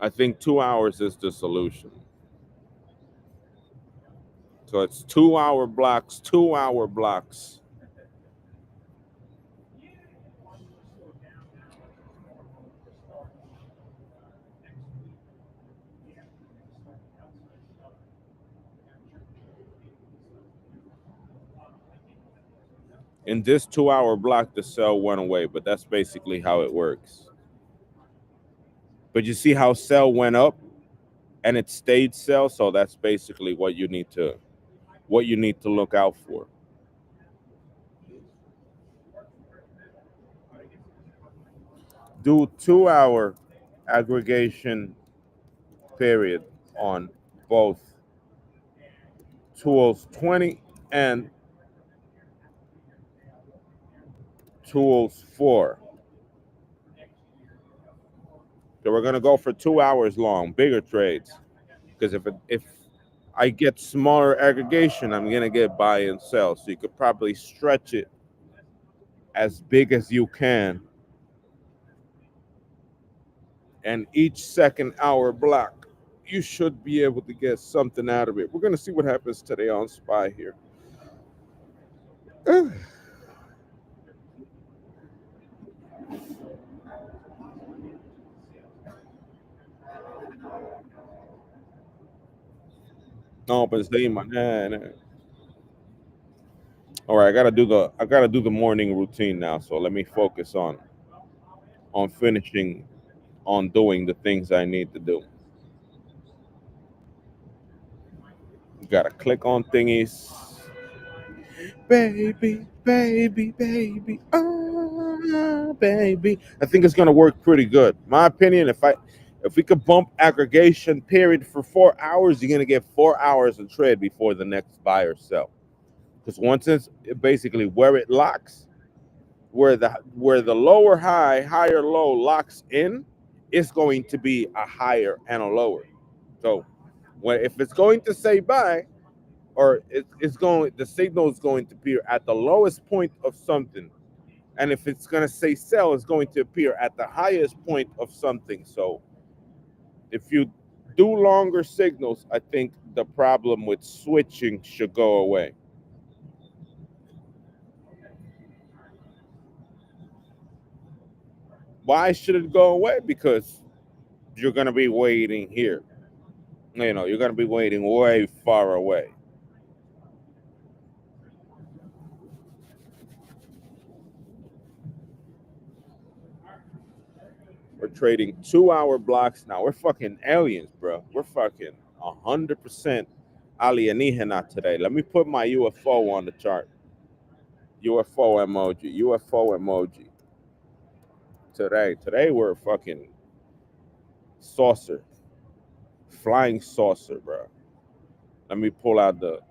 I think 2 hours is the solution. So it's 2 hour blocks, 2 hour blocks. In this 2 hour block, the sell went away, but that's basically how it works. But you see how sell went up and it stayed sell, so that's basically what you need to look out for. Do 2 hour aggregation period on both tools 20 and tools 4. So we're gonna go for 2 hours long, bigger trades. Because if I get smaller aggregation, I'm gonna get buy and sell. So you could probably stretch it as big as you can, and each second hour block, you should be able to get something out of it. We're gonna see what happens today on SPY here. No, but it's my nah. All right, I gotta do the morning routine now. So let me focus on finishing on doing the things I need to do. You gotta click on thingies. Baby, baby, baby, oh baby. I think it's gonna work pretty good. My opinion, if we could bump aggregation period for 4 hours, you're gonna get 4 hours of trade before the next buy or sell. Because once it's basically where it locks, where the lower high, higher low locks in, it's going to be a higher and a lower. So if it's going to say buy, or it's going, the signal is going to appear at the lowest point of something, and if it's going to say sell, it's going to appear at the highest point of something. So if you do longer signals, I think the problem with switching should go away. Why should it go away? Because you're going to be waiting here. You're going to be waiting way far away. We're trading 2 hour blocks now. We're fucking aliens, bro. We're fucking 100% alienígena today. Let me put my UFO on the chart. UFO emoji. UFO emoji. Today we're fucking saucer. Flying saucer, bro. Let me pull out the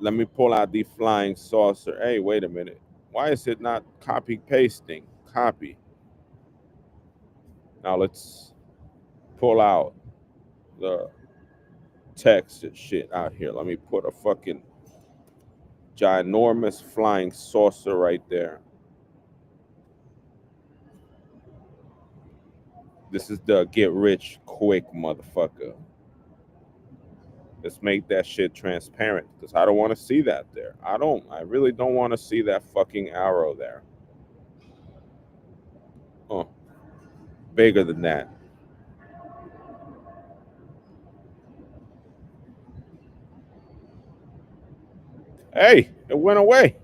let me pull out the flying saucer. Hey, wait a minute. Why is it not copy pasting? Copy. Now let's pull out the text and shit out here. Let me put a fucking ginormous flying saucer right there. This is the get rich quick motherfucker. Let's make that shit transparent because I don't want to see that there. I really don't want to see that fucking arrow there. Oh, bigger than that. Hey, it went away.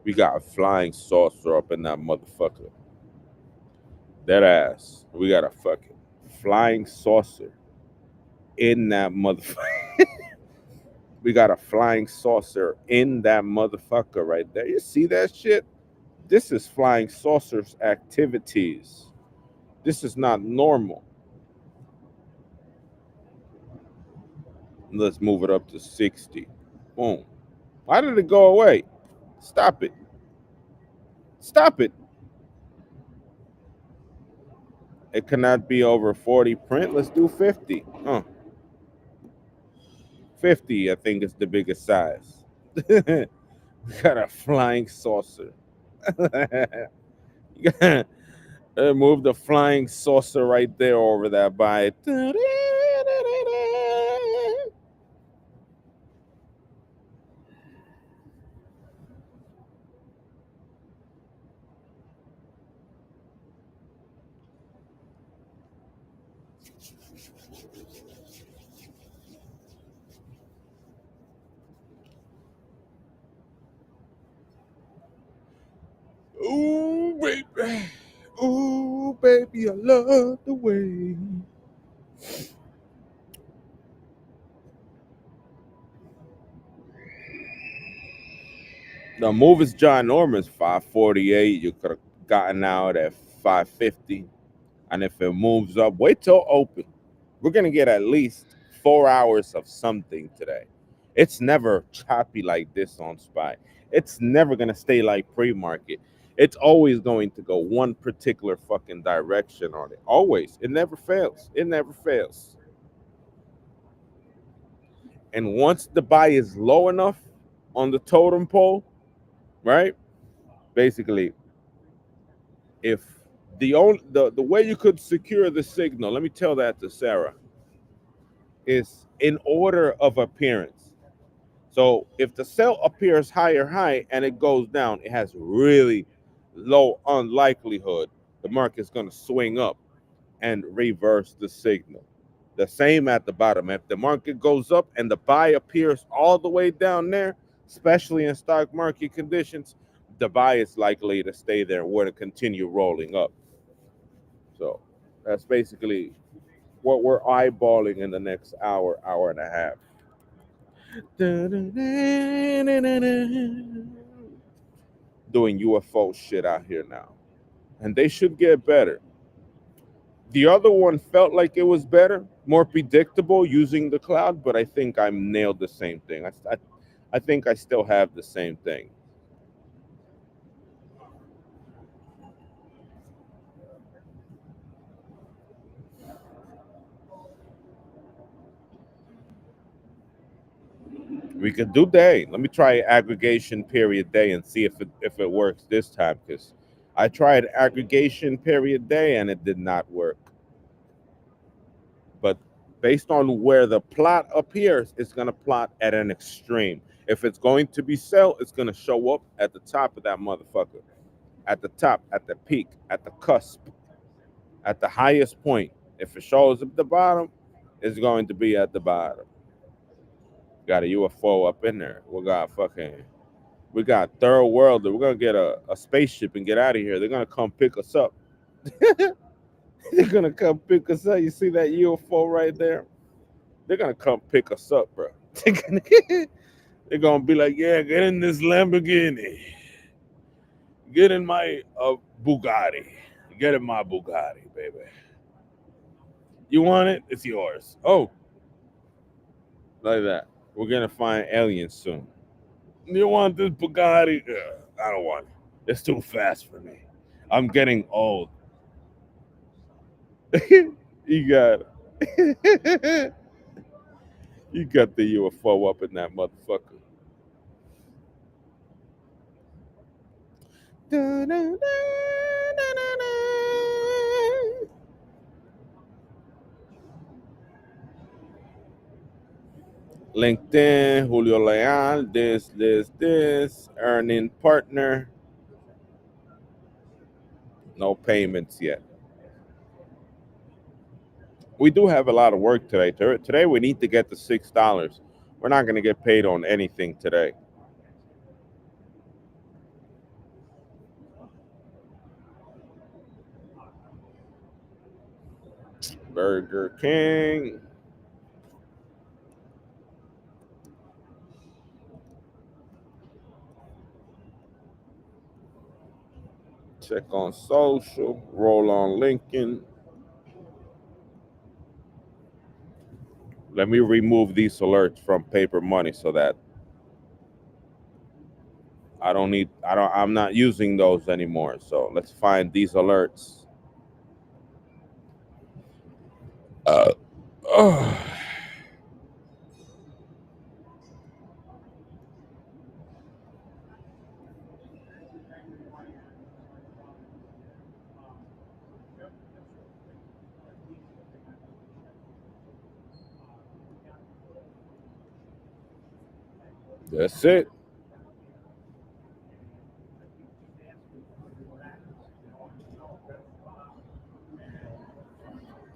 We got a flying saucer up in that motherfucker. That ass. We got a fucking flying saucer in that motherfucker. We got a flying saucer in that motherfucker right there. You see that shit? This is flying saucers activities. This is not normal. Let's move it up to 60. Boom. Why did it go away? Stop it. Stop it. It cannot be over 40 print. Let's do 50. 50, I think, is the biggest size. Got a flying saucer. You gotta move the flying saucer right there over that by. Ooh, baby. Ooh, baby, I love the way. The move is John Norman's 548. You could have gotten out at 550. And if it moves up, wait till open. We're going to get at least 4 hours of something today. It's never choppy like this on SPY. It's never going to stay like pre-market. It's always going to go one particular fucking direction on it. Always. It never fails. It never fails. And once the buy is low enough on the totem pole, right? Basically, if the way you could secure the signal, let me tell that to Sarah, is in order of appearance. So if the sell appears higher high and it goes down, it has really low unlikelihood the market's going to swing up and reverse the signal. The same at the bottom. If the market goes up and the buy appears all the way down there, especially in stock market conditions, the buy is likely to stay there or to continue rolling up. So that's basically what we're eyeballing in the next hour, hour and a half. Doing UFO shit out here now. And they should get better. The other one felt like it was better, more predictable using the cloud, but I think I nailed the same thing. I think I still have the same thing. We could do day. Let me try aggregation period day and see if it works this time, because I tried aggregation period day and it did not work. But based on where the plot appears, it's going to plot at an extreme. If it's going to be sell, it's going to show up at the top of that motherfucker, at the top, at the peak, at the cusp, at the highest point. If it shows up at the bottom, it's going to be at the bottom. Got a UFO up in there. We got third world. We're gonna get a spaceship and get out of here. They're gonna come pick us up. They're gonna come pick us up. You see that UFO right there? They're gonna come pick us up, bro. They're gonna be like, yeah, get in this Lamborghini. Get in my Bugatti. Get in my Bugatti, baby. You want it? It's yours. Oh, like that. We're gonna find aliens soon. You want this Bugatti? I don't want it. It's too fast for me. I'm getting old. You got it. You got the UFO up in that motherfucker. LinkedIn, Julio Leal, this, earning partner. No payments yet. We do have a lot of work today. Today we need to get to $6. We're not going to get paid on anything today. Burger King. Check on social. Roll on Lincoln. Let me remove these alerts from paper money so that I'm not using those anymore. So let's find these alerts. Uh, oh. That's it.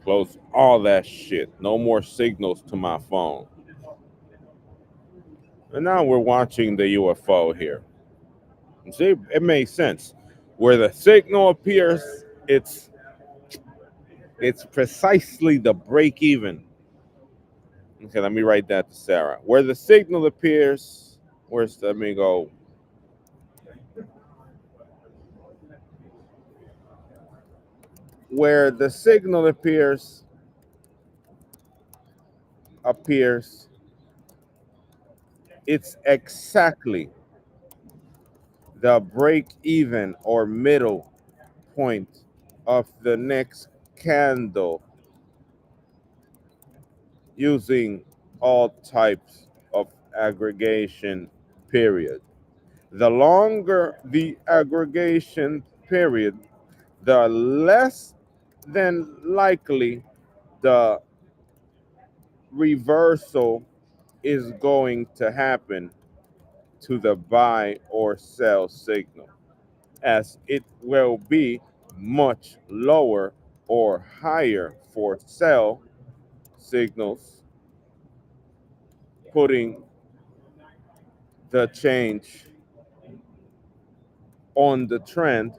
Close all that shit. No more signals to my phone. And now we're watching the UFO here. See, it makes sense. Where the signal appears, it's precisely the break even. Okay, let me write that to Sarah. Where the signal appears, let me go. Where the signal appears, it's exactly the break even or middle point of the next candle using all types of aggregation period. The longer the aggregation period, the less than likely the reversal is going to happen to the buy or sell signal, as it will be much lower or higher for sell signals, putting the change on the trend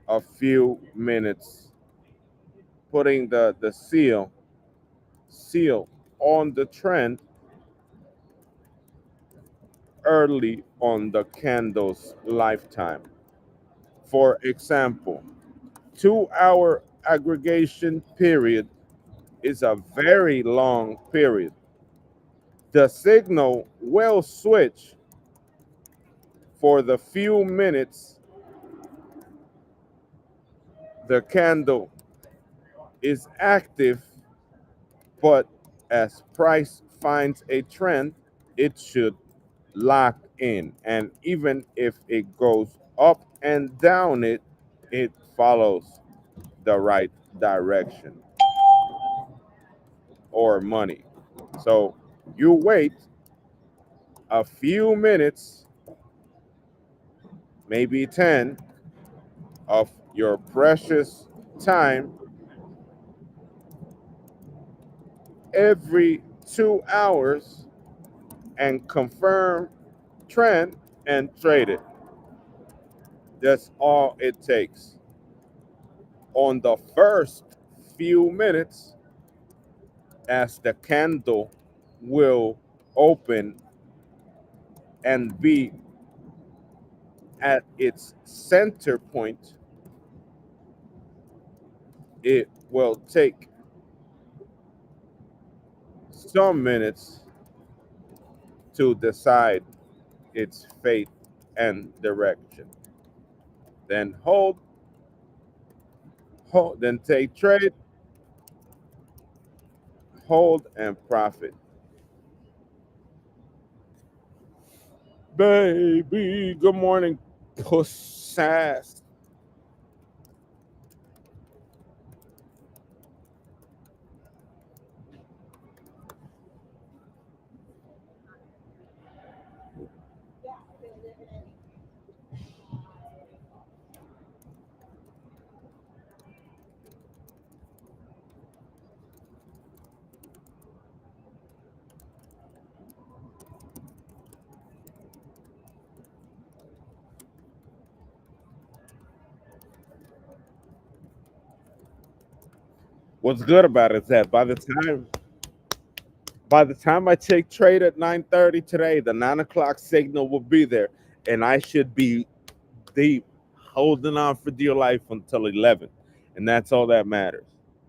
a few minutes, putting the seal on the trend early on the candle's lifetime. For example, 2 hour aggregation period is a very long period. The signal will switch for the few minutes the candle is active, but as price finds a trend, it should lock in. And even if it goes up and down it follows the right direction or money. So you wait a few minutes, maybe 10 of your precious time every 2 hours and confirm trend and trade it. That's all it takes. On the first few minutes, as the candle will open and be at its center point, it will take some minutes to decide its fate and direction. Then then take trade, hold, and profit. Baby, good morning, puss ass. What's good about it is that by the time I take trade at 9:30 today, the 9 o'clock signal will be there, and I should be deep holding on for dear life until 11, and that's all that matters.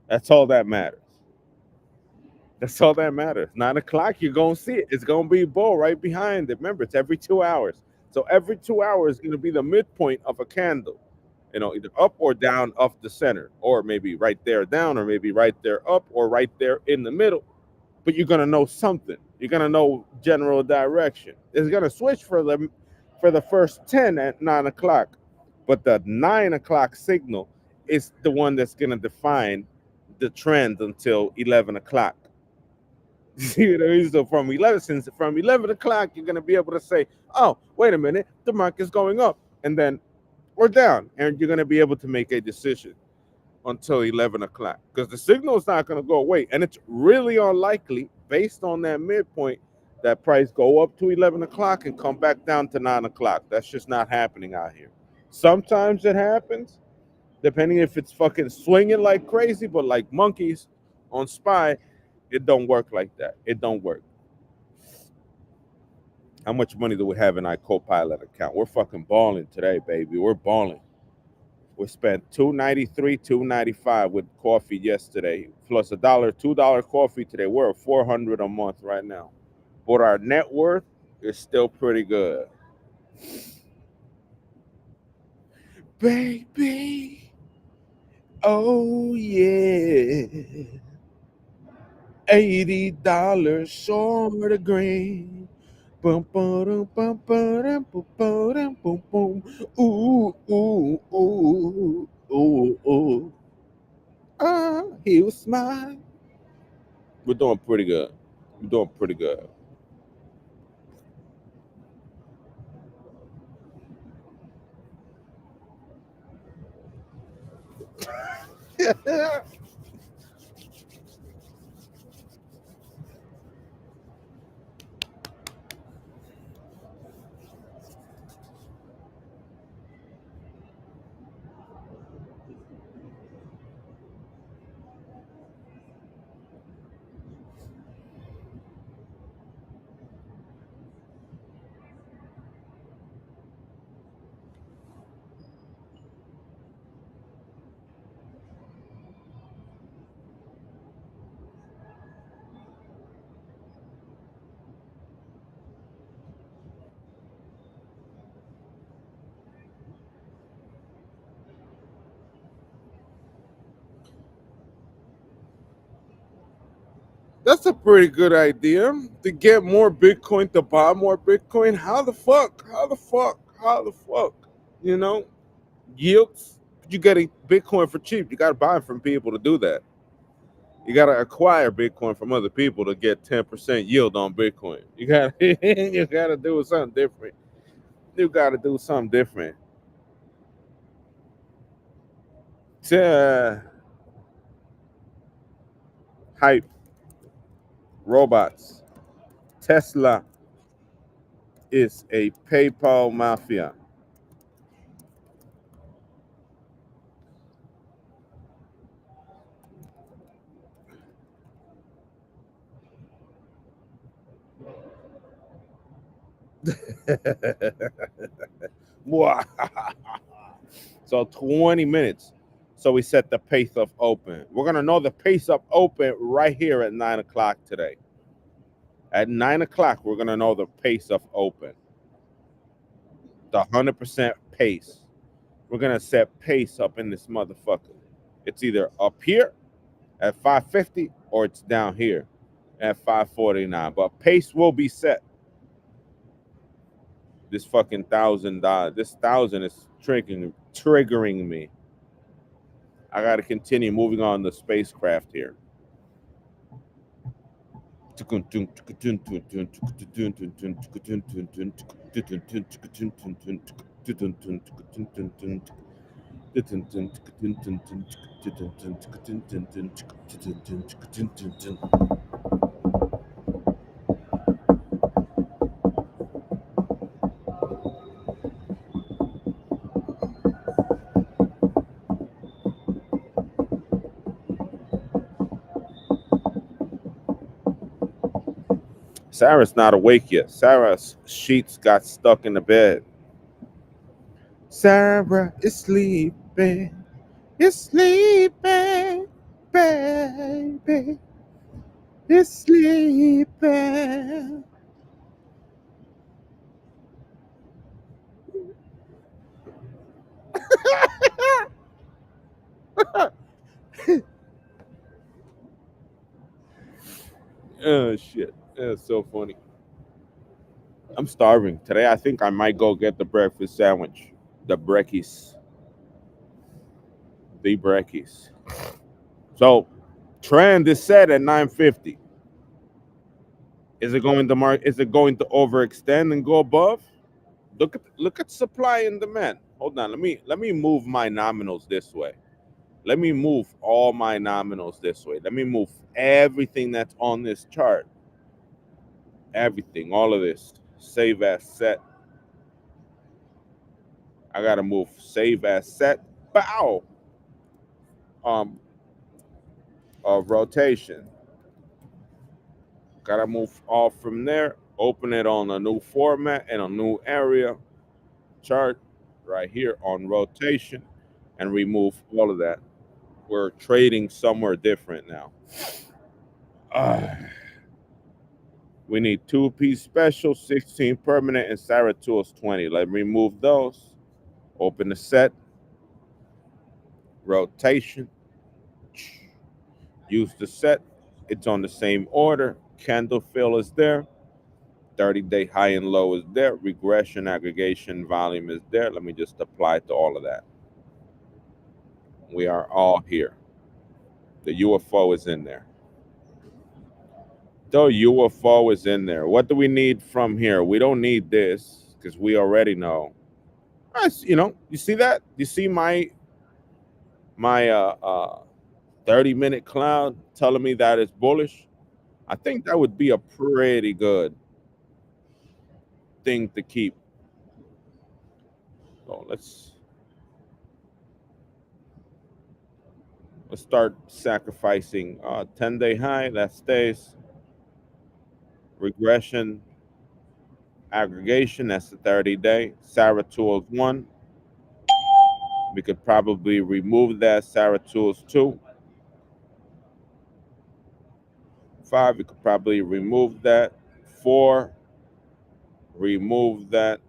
That's all that matters. That's all that matters. 9 o'clock, you're gonna see it. It's gonna be bull right behind it. Remember, it's every 2 hours. So every 2 hours is gonna be the midpoint of a candle. Either up or down off the center, or maybe right there down, or maybe right there up, or right there in the middle. But you're gonna know something. You're gonna know general direction. It's gonna switch for the first 10 at 9 o'clock, but the 9 o'clock signal is the one that's gonna define the trend until 11 o'clock. You know, so from 11 o'clock, you're gonna be able to say, "Oh, wait a minute, the market's going up," and then or down, and you're gonna be able to make a decision until 11 o'clock because the signal is not gonna go away, and it's really unlikely, based on that midpoint, that price go up to 11 o'clock and come back down to 9 o'clock. That's just not happening out here. Sometimes it happens, depending if it's fucking swinging like crazy, but like monkeys on SPY, it don't work like that. It don't work. How much money do we have in our Copilot account? We're fucking balling today, baby. We're balling. We spent $2.93, $2.95 with coffee yesterday, plus $2 coffee today. We're at 400 a month right now, but our net worth is still pretty good, baby. Oh yeah, $80 short of green. Bum, ba-dum, bum, ba-dum, boom, ba-dum, boom, boom. Ooh, ooh, ooh, ooh, ooh. Ah, he was smiling. We're doing pretty good. We're doing pretty good. That's a pretty good idea to get more Bitcoin, to buy more Bitcoin. How the fuck? How the fuck? How the fuck? You know, yields. You get a Bitcoin for cheap. You got to buy from people to do that. You got to acquire Bitcoin from other people to get 10% yield on Bitcoin. You got you got to do something different. You got to do something different. Hype, robots, Tesla is a PayPal mafia. So 20 minutes. So we set the pace of open. We're gonna know the pace of open right here at 9 o'clock today. At 9 o'clock, we're gonna know the pace of open. The 100% pace. We're gonna set pace up in this motherfucker. It's either up here at 550 or it's down here at 549. But pace will be set. This fucking $1,000. This 1,000 is triggering me. I gotta continue moving on the spacecraft here. Sarah's not awake yet. Sarah's sheets got stuck in the bed. Sarah is sleeping. Is sleeping, baby. Is sleeping. Oh shit. That's so funny. I'm starving. Today I think I might go get the breakfast sandwich. The brekkies. The brekkies. So trend is set at 950. Is it going to Is it going to overextend and go above? Look at supply and demand. Hold on. Let me move my nominals this way. Let me move all my nominals this way. Let me move everything that's on this chart. Everything, all of this. Save as set. I gotta move save as set. Bow. Um, of rotation. Gotta move off from there. Open it on a new format and a new area chart right here on rotation, and remove all of that. We're trading somewhere different now. Uh, we need 2P special, 16 permanent, and Sarah Tools 20. Let's remove those. Open the set. Rotation. Use the set. It's on the same order. Candle fill is there. 30-day high and low is there. Regression, aggregation, volume is there. Let me just apply to all of that. We are all here. The UFO is in there. The UFO is in there. What do we need from here? We don't need this because we already know. You see that? You see my 30-minute cloud telling me that it's bullish? I think that would be a pretty good thing to keep. So let's start sacrificing 10-day high that stays. Regression, aggregation, that's the 30-day. Sarah Tools 1. We could probably remove that. Sarah Tools 2. 5, we could probably remove that. 4, remove that.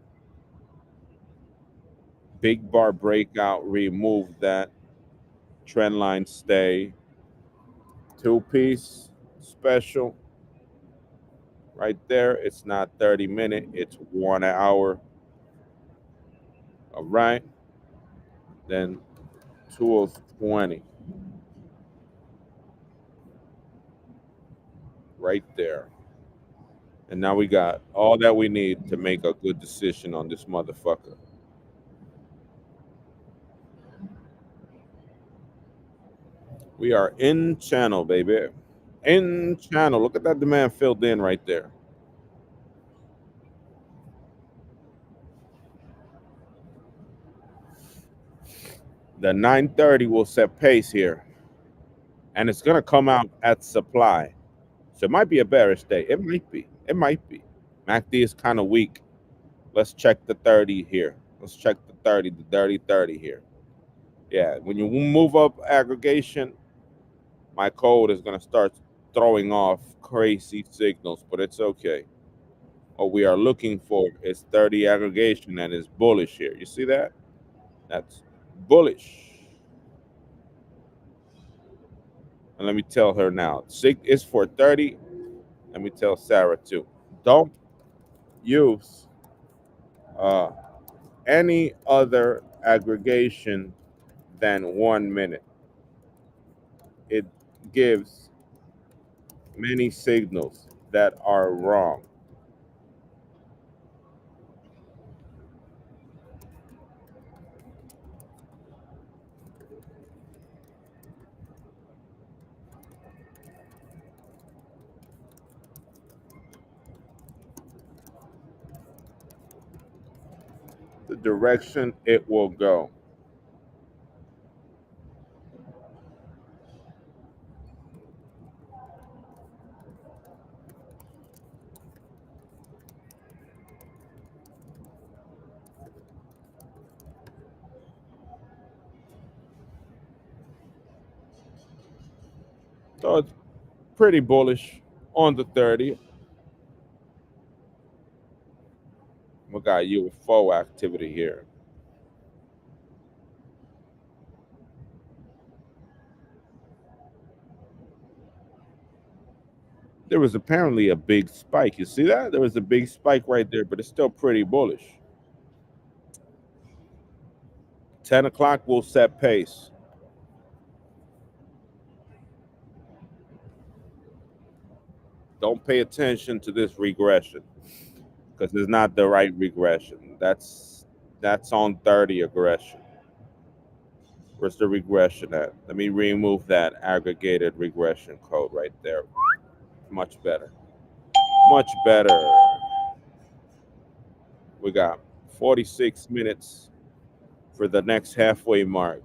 Big bar breakout, remove that. Trend line stay. 2-piece special. Right there, it's not 30-minute, it's 1 hour. All right. Then Tools 20. Right there. And now we got all that we need to make a good decision on this motherfucker. We are in channel, baby. In channel. Look at that demand filled in right there. The 930 will set pace here. And it's going to come out at supply. So it might be a bearish day. It might be. It might be. MACD is kind of weak. Let's check the 30 here. Let's check the 30, the dirty 30 here. Yeah, when you move up aggregation, my code is going to start throwing off crazy signals, but it's okay. What we are looking for is 30 aggregation and is bullish here. You see that? That's bullish. And let me tell her now. SIG is for 30. Let me tell Sarah too. Don't use any other aggregation than 1 minute. It gives many signals that are wrong. The direction it will go. So it's pretty bullish on the 30. We got UFO activity here. There was apparently a big spike. You see that? There was a big spike right there, but it's still pretty bullish. 10 o'clock will set pace. Don't pay attention to this regression because it's not the right regression. That's on 30 aggression. Where's the regression at? Let me remove that aggregated regression code right there. Much better. Much better. We got 46 minutes for the next halfway mark.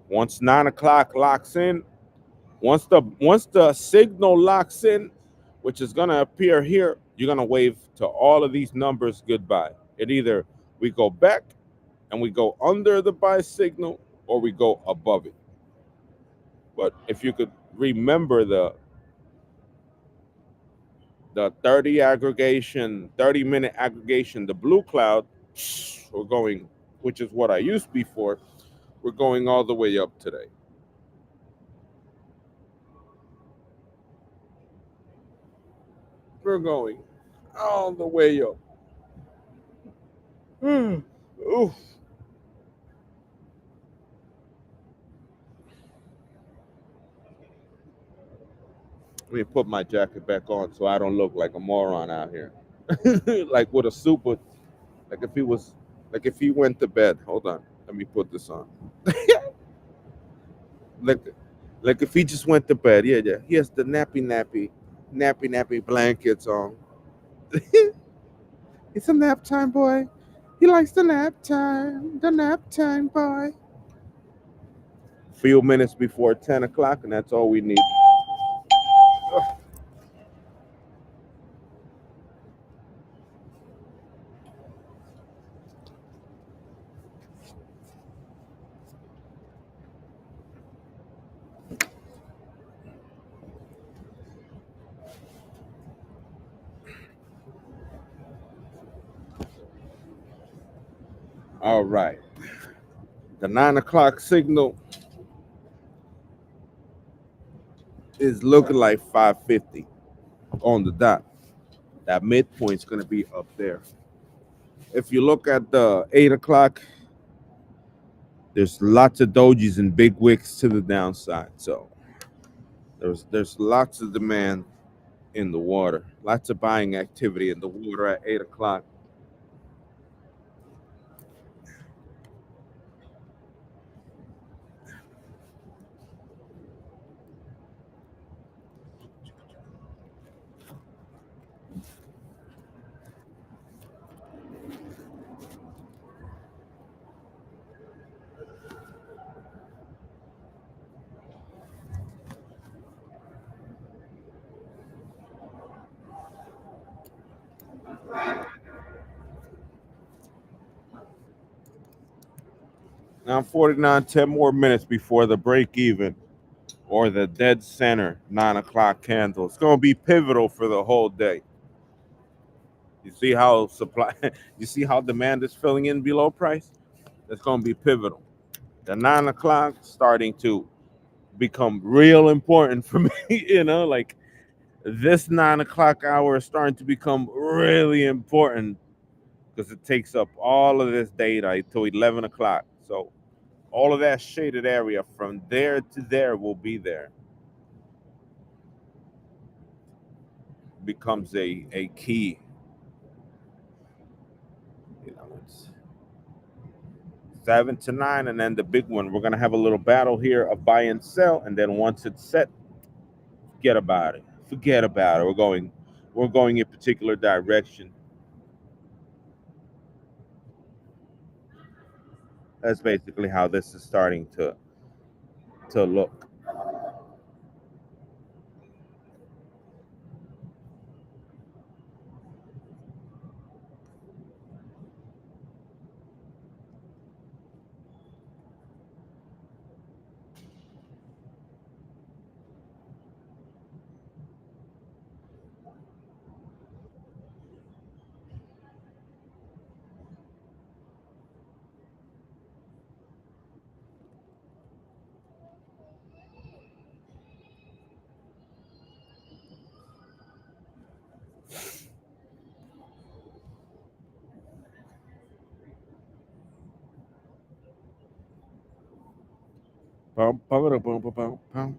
Once 9 o'clock locks in, once the signal locks in, which is gonna appear here, you're gonna wave to all of these numbers goodbye. It either we go back and we go under the buy signal or we go above it. But if you could remember the 30 aggregation, 30-minute aggregation, the blue cloud, we're going, which is what I used before, we're going all the way up today. We're going all the way up. Oof. Let me put my jacket back on so I don't look like a moron out here. Like with a super, like if he was, like if he went to bed. Hold on, let me put this on. like, like if he just went to bed. Yeah, yeah. He has the nappy blankets on. It's a nap time boy. He likes the nap time boy. Few minutes before 10 o'clock, and that's all we need. All right. The 9 o'clock signal is looking like 550 on the dot. That midpoint's going to be up there. If you look at the 8 o'clock, there's lots of dojis and big wicks to the downside. So there's lots of demand in the water, lots of buying activity in the water at 8 o'clock. Now 49, 10 more minutes before the break even or the dead center 9 o'clock candle. It's going to be pivotal for the whole day. You see how supply, you see how demand is filling in below price? It's going to be pivotal. The 9 o'clock starting to become real important for me. Like this 9 o'clock hour is starting to become really important because it takes up all of this data until 11 o'clock. So all of that shaded area from there to there will be there. Becomes a key. It's 7 to 9, and then the big one. We're gonna have a little battle here of buy and sell, and then once it's set, forget about it. Forget about it. We're going in a particular direction. That's basically how this is starting to look. Bum, bum, bum, bum, bum, bum.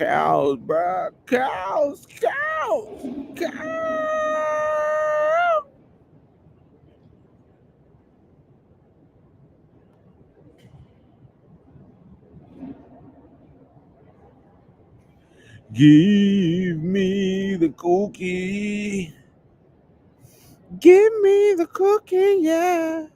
Cows, bruh. Cows, cows, cows. Give me the cookie. Give me the cookie, yeah.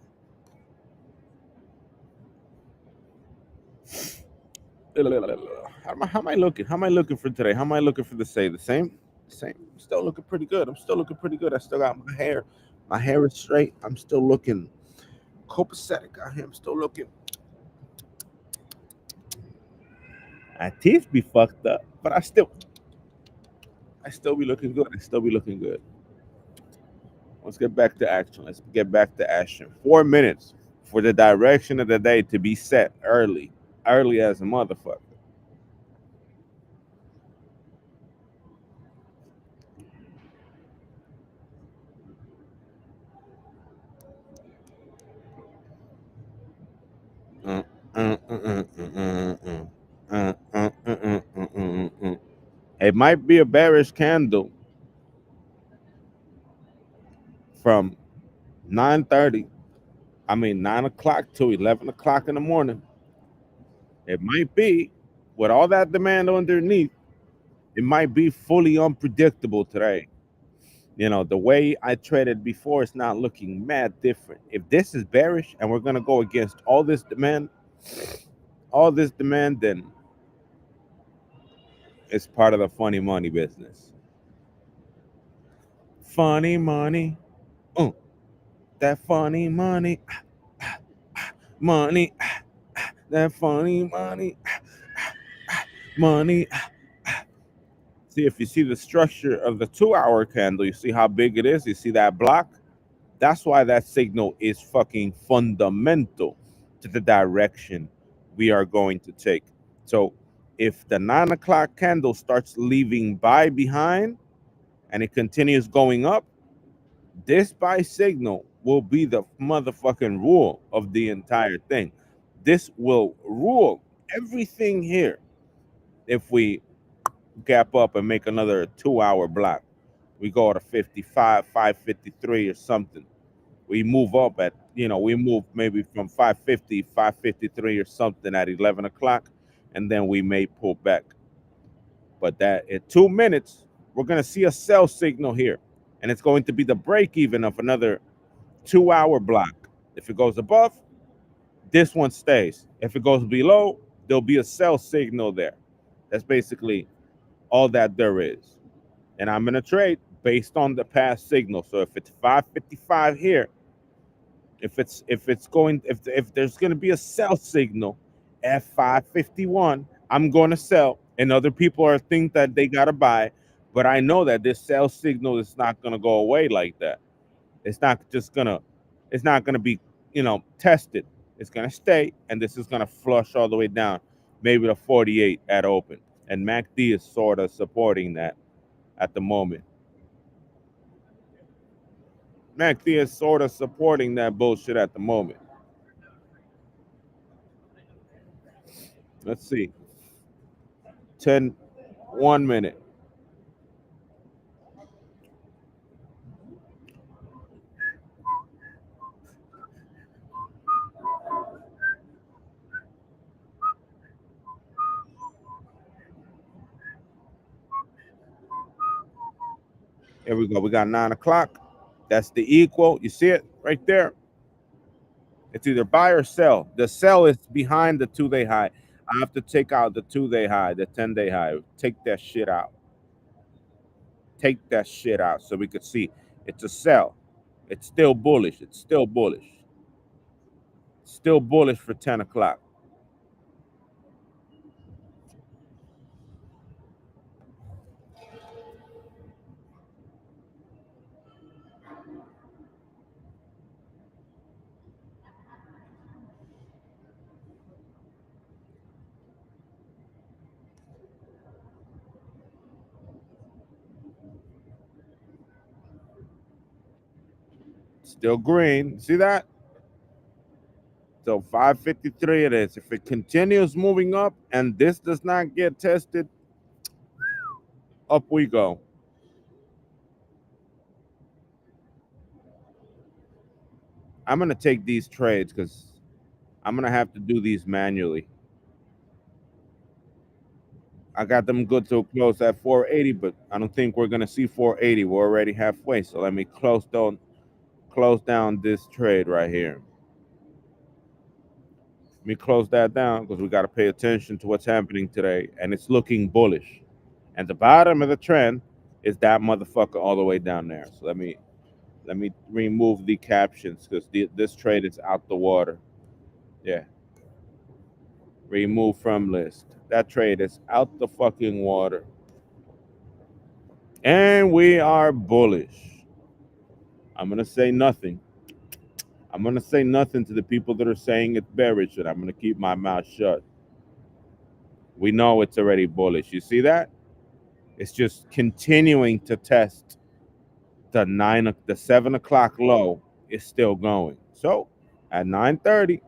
How am I looking? How am I looking for today? How am I looking for the say? The same? Same. I'm still looking pretty good. I'm still looking pretty good. I still got my hair. My hair is straight. I'm still looking copacetic out here. I'm still looking. My teeth be fucked up, but I still be looking good. I still be looking good. Let's get back to action. Let's get back to action. 4 minutes for the direction of the day to be set early. Early as a motherfucker. Uh, uh, uh, uh, uh, uh, It might be a bearish candle from 9:30. I mean 9 o'clock to 11 o'clock in the morning. It might be with all that demand underneath. It might be fully unpredictable today. You know, the way I traded before is not looking mad different. If this is bearish and we're gonna go against all this demand, then it's part of the funny money business. Funny money. Uh, that funny money. Money. That funny money. Money. See, if you see the structure of the 2 hour candle, you see how big it is. You see that block? That's why that signal is fucking fundamental to the direction we are going to take. So if the 9 o'clock candle starts leaving buy behind and it continues going up, this buy signal will be the motherfucking rule of the entire thing. This will rule everything here if we gap up and make another 2 hour block. We go to 55, 553 or something. We move up at, we move maybe from 550, 553 or something at 11 o'clock, and then we may pull back. But that in 2 minutes, we're going to see a sell signal here, and it's going to be the break even of another 2 hour block. If it goes above, this one stays. If it goes below, there'll be a sell signal there. That's basically all that there is. And I'm going to trade based on the past signal. So if it's 555 here, if there's going to be a sell signal at 551, I'm going to sell, and other people are think that they got to buy, but I know that this sell signal is not going to go away like that. It's not just going to it's not going to be, tested. It's going to stay, and this is going to flush all the way down, maybe to 48 at open. And MACD is sort of supporting that at the moment. MACD is sort of supporting that bullshit at the moment. Let's see. 10, 1 minute. Here we go. We got 9 o'clock. That's the equal. You see it right there? It's either buy or sell. The sell is behind the 2 day high. I have to take out the 2 day high, the 10 day high. Take that shit out. Take that shit out so we could see it's a sell. It's still bullish. It's still bullish. Still bullish for 10 o'clock. Still green. See that? So 553 it is. If it continues moving up and this does not get tested, Up we go. I'm gonna take these trades because I'm gonna have to do these manually. I got them good to close at 480, but I don't think we're gonna see 480. We're already halfway, so let me close down this trade right here. Let me close that down because we got to pay attention to what's happening today, and it's looking bullish. And the bottom of the trend is that motherfucker all the way down there. So let me remove the captions because this trade is out the water. Yeah, remove from list. That trade is out the fucking water. And we are bullish. I'm gonna say nothing. I'm gonna say nothing to the people that are saying it's bearish, and I'm gonna keep my mouth shut. We know it's already bullish. You see that? It's just continuing to test the 7 o'clock low is still going. So at 9:30,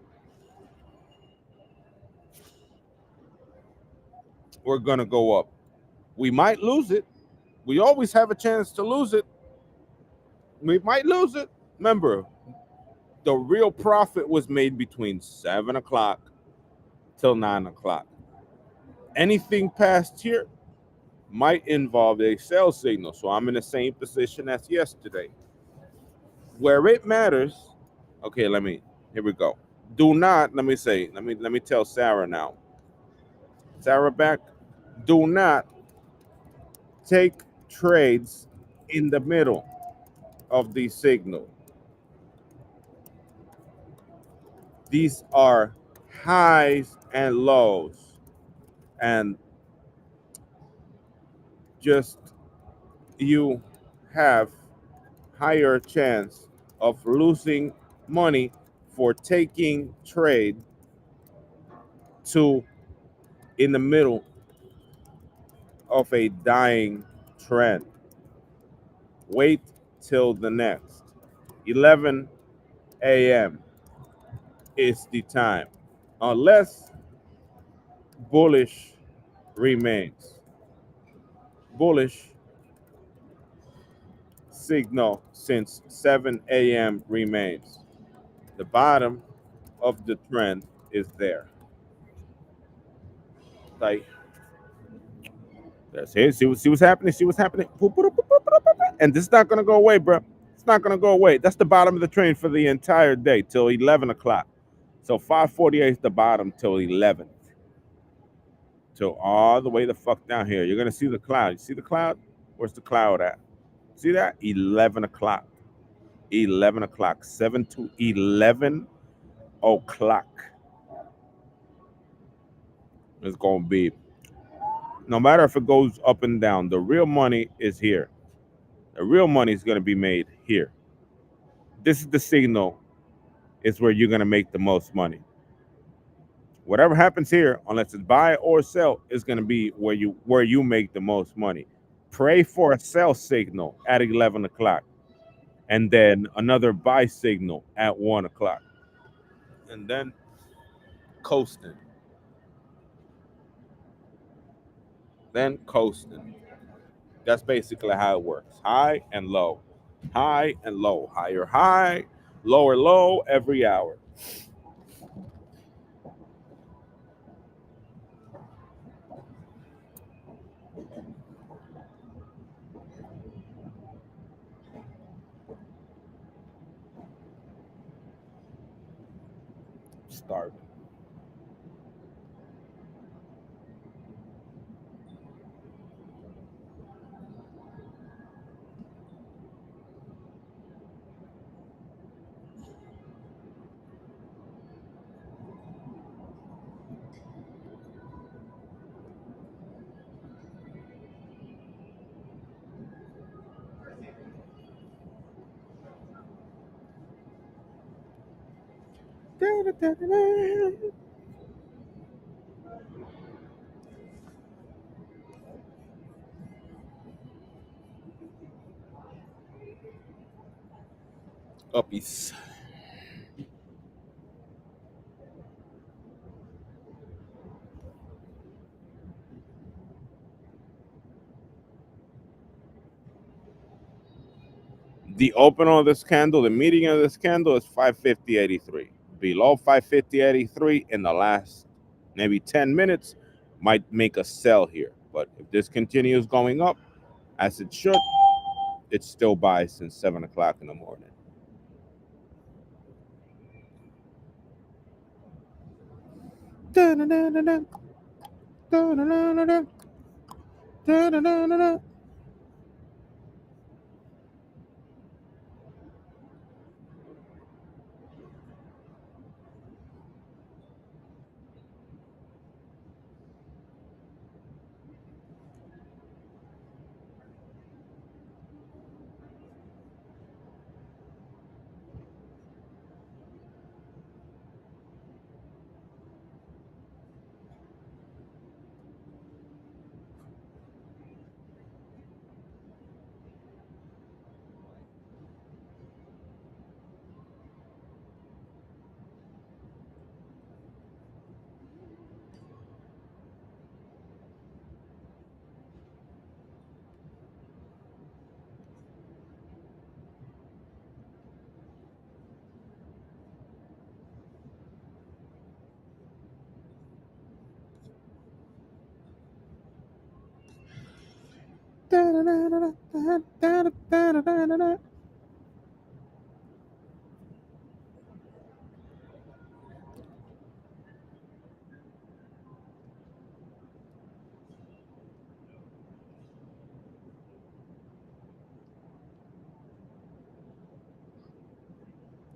we're gonna go up. We might lose it. We always have a chance to lose it. We might lose it. Remember, the real profit was made between 7 o'clock till 9 o'clock. Anything past here might involve a sell signal. So I'm in the same position as yesterday. Where it matters, okay, here we go. Do not, let me tell Sarah now. Sarah back, do not take trades in the middle of the signal. These are highs and lows, and just you have higher chance of losing money for taking trade to in the middle of a dying trend. Wait till the next 11 a.m. is the time, unless bullish remains. Bullish signal since 7 a.m. remains. The bottom of the trend is there. Like, that's it. See what's happening. See what's happening. And this is not gonna go away, bro. It's not gonna go away. That's the bottom of the trend for the entire day till 11 o'clock. So 5:48 is the bottom till 11. Till all the way the fuck down here. You're gonna see the cloud. You see the cloud? Where's the cloud at? See that? 11 o'clock. 11 o'clock. 7 to 11 o'clock. It's gonna be. No matter if it goes up and down, the real money is here. The real money is gonna be made here. This is the signal. Is where you're gonna make the most money. Whatever happens here, unless it's buy or sell, is gonna be where you make the most money. Pray for a sell signal at 11 o'clock, and then another buy signal at 1 o'clock, and then coasting. Then coasting. That's basically how it works. High and low. High and low. Higher high, lower low every hour. Start. Uppies. The open of this candle, the meeting of this candle is 550.83. Below 550.83 in the last maybe 10 minutes might make a sell here. But if this continues going up, as it should, it's still buy since 7 o'clock in the morning.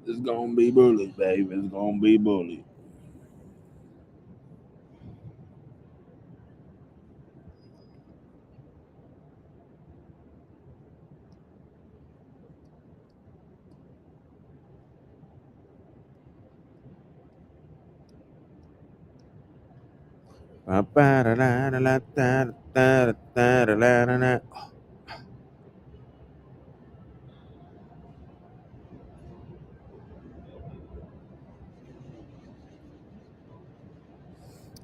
It's gonna be bully, baby. It's gonna be bully.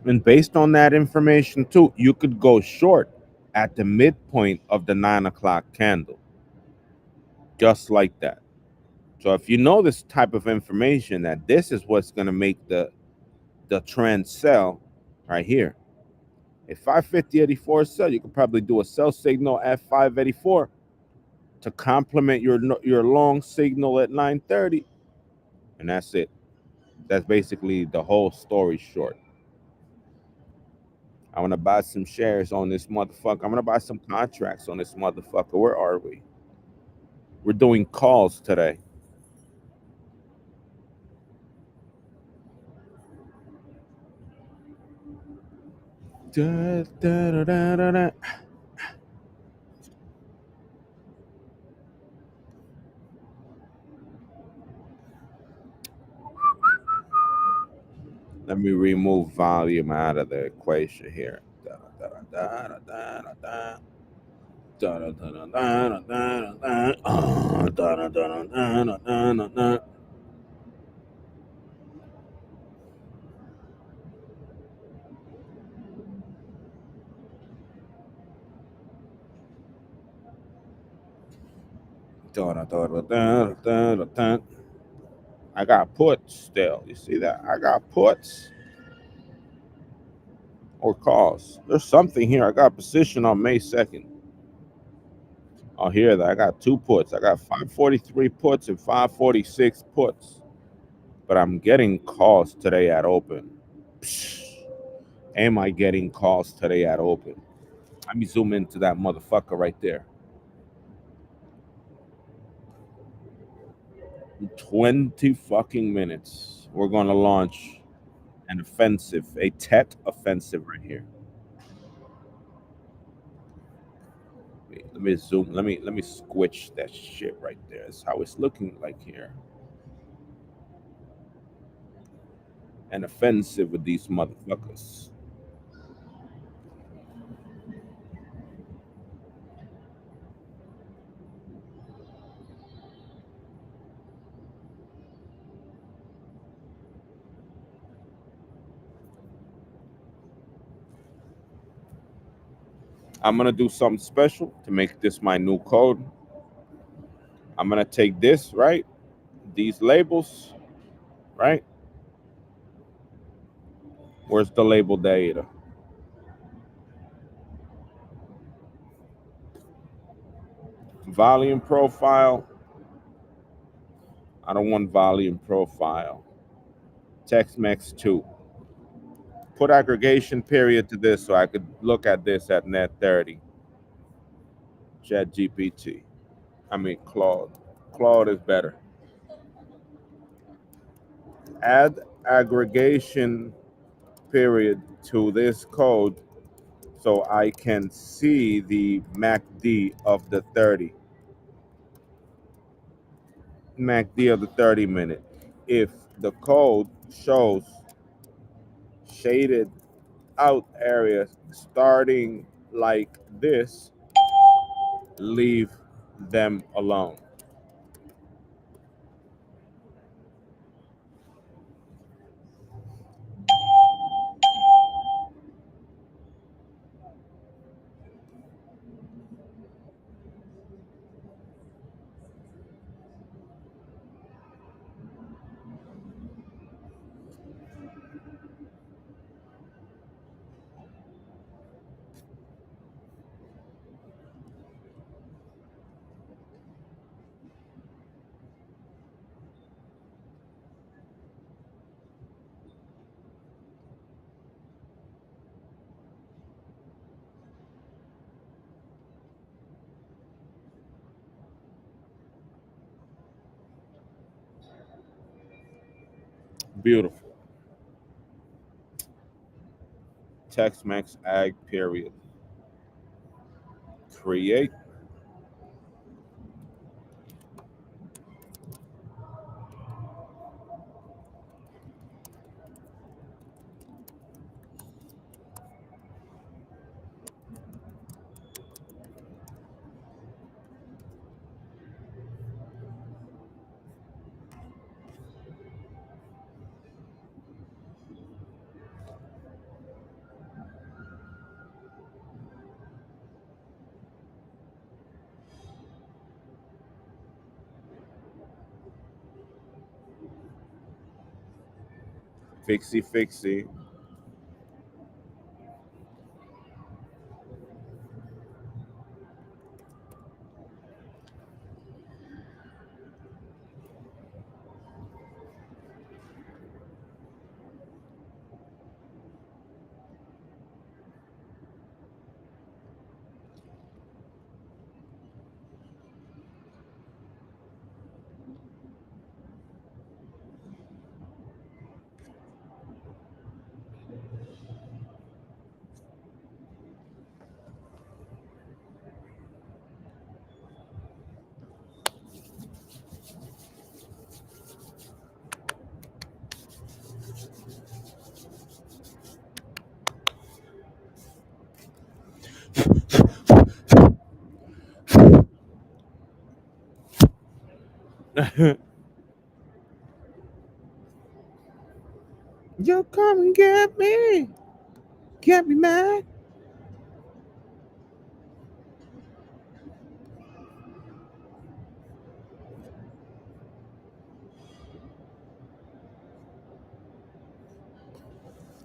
And based on that information too, you could go short at the midpoint of the 9 o'clock candle, just like that. So if you know this type of information, that this is what's going to make the trend sell right here. If 550.84 sell, you could probably do a sell signal at 584 to complement your long signal at 930, and that's it. That's basically the whole story short. I want to buy some shares on this motherfucker. I'm gonna buy some contracts on this motherfucker. Where are we? We're doing calls today. Da, da, da, da, da. Let me remove volume out of the equation here. Da, da, da, da, da, da, da. Da, da, da, da, da, da, da, da. Da, da, da, da, da, da, da, da. Da, da, da, da, da, da, da, da. I got puts still. You see that? I got puts or calls. There's something here. I got position on May 2nd. I'll hear that. I got two puts. I got 543 puts and 546 puts. But I'm getting calls today at open. Psh, am I getting calls today at open? Let me zoom into that motherfucker right there. 20 fucking minutes. We're gonna launch an offensive, a TET offensive right here. Wait, let me zoom. Let me squitch that shit right there. That's how it's looking like here. An offensive with these motherfuckers. I'm gonna do something special to make this my new code. I'm gonna take this, right? These labels, right? Where's the label data? Volume profile. I don't want volume profile. Tex-Mex 2. Put aggregation period to this so I could look at this at net 30. Chat GPT. I mean Claude. Claude is better. Add aggregation period to this code so I can see the MACD of the 30. MACD of the 30 minute. If the code shows shaded out areas starting like this, leave them alone. Beautiful. Tex-Mex Ag period. Create. Fixie fixie. You come and get me. Get me mad.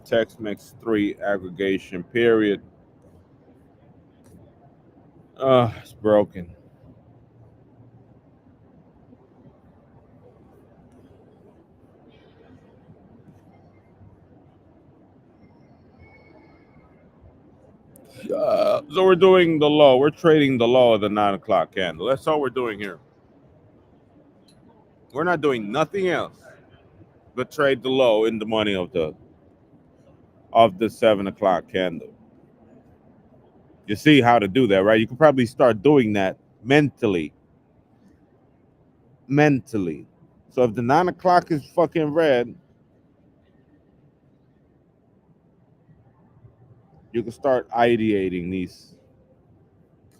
Tex-Mex 3 aggregation period. It's broken. So we're doing the low. We're trading the low of the 9 o'clock candle. That's all we're doing here. We're not doing nothing else but trade the low in the money of the 7 o'clock candle. You see how to do that, right? You can probably start doing that mentally. Mentally. So if the 9 o'clock is fucking red, you can start ideating these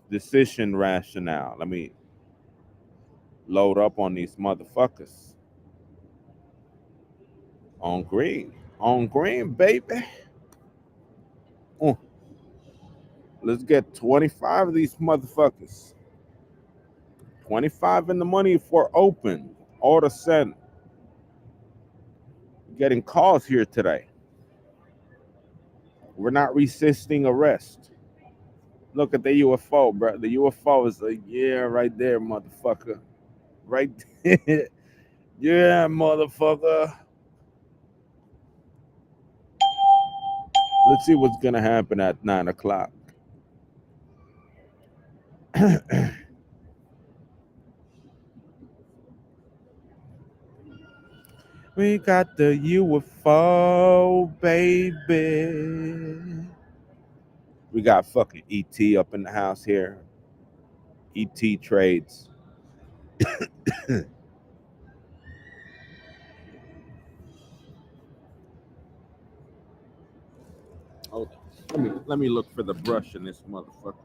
decision rationale. Let me load up on these motherfuckers. On green. On green, baby. Oh, let's get 25 of these motherfuckers. 25 in the money for open. All of a sudden, getting calls here today. We're not resisting arrest. Look at the UFO, bro. The UFO is like, yeah, right there, motherfucker. Right there. Yeah, motherfucker. Let's see what's gonna happen at 9 o'clock. We got the UFO, baby. We got fucking ET up in the house here. ET trades. Hold on. Let me look for the brush in this motherfucker.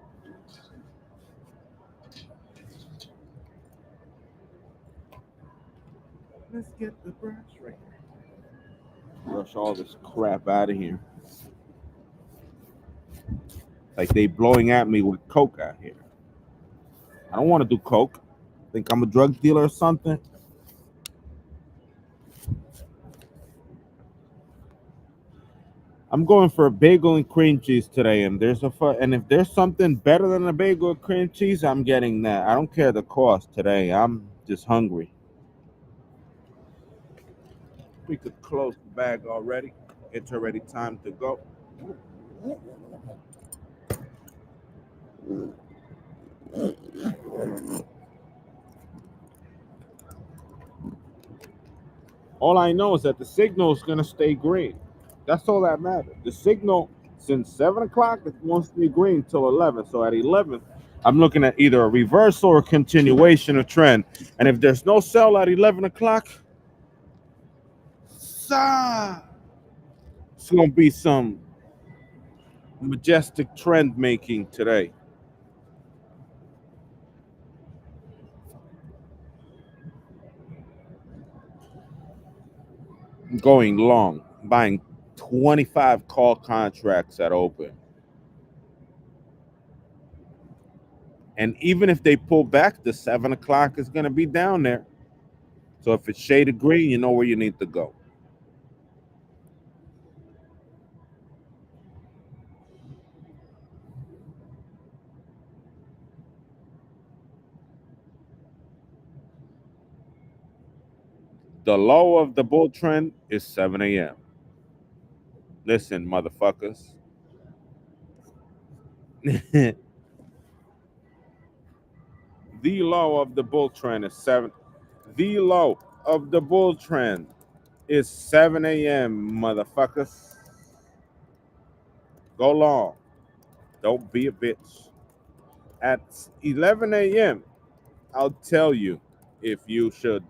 Let's get the brush right here. Brush all this crap out of here. Like they blowing at me with coke out here. I don't want to do coke. Think I'm a drug dealer or something? I'm going for a bagel and cream cheese today, and and if there's something better than a bagel and cream cheese, I'm getting that. I don't care the cost today. I'm just hungry. We could close the bag already. It's already time to go. All I know is that the signal is going to stay green. That's all that matters. The signal, since 7 o'clock, it wants to be green till 11. So at 11, I'm looking at either a reversal or a continuation of trend. And if there's no sell at 11 o'clock, it's going to be some majestic trend making today. I'm going long, buying 25 call contracts at open. And even if they pull back, the 7 o'clock is going to be down there. So if it's shaded green, you know where you need to go. The low of the bull trend is 7 a.m. Listen, motherfuckers. The low of the bull trend is 7. The low of the bull trend is 7 a.m., motherfuckers. Go long. Don't be a bitch. At 11 a.m., I'll tell you if you should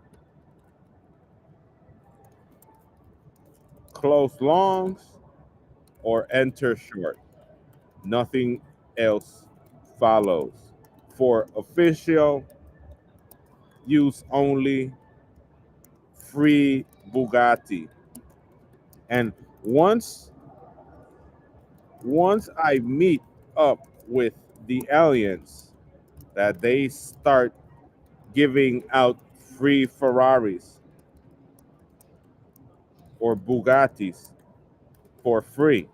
close longs or enter short. Nothing else follows. For official use only, free Bugatti. And once I meet up with the aliens, that they start giving out free Ferraris or Bugattis for free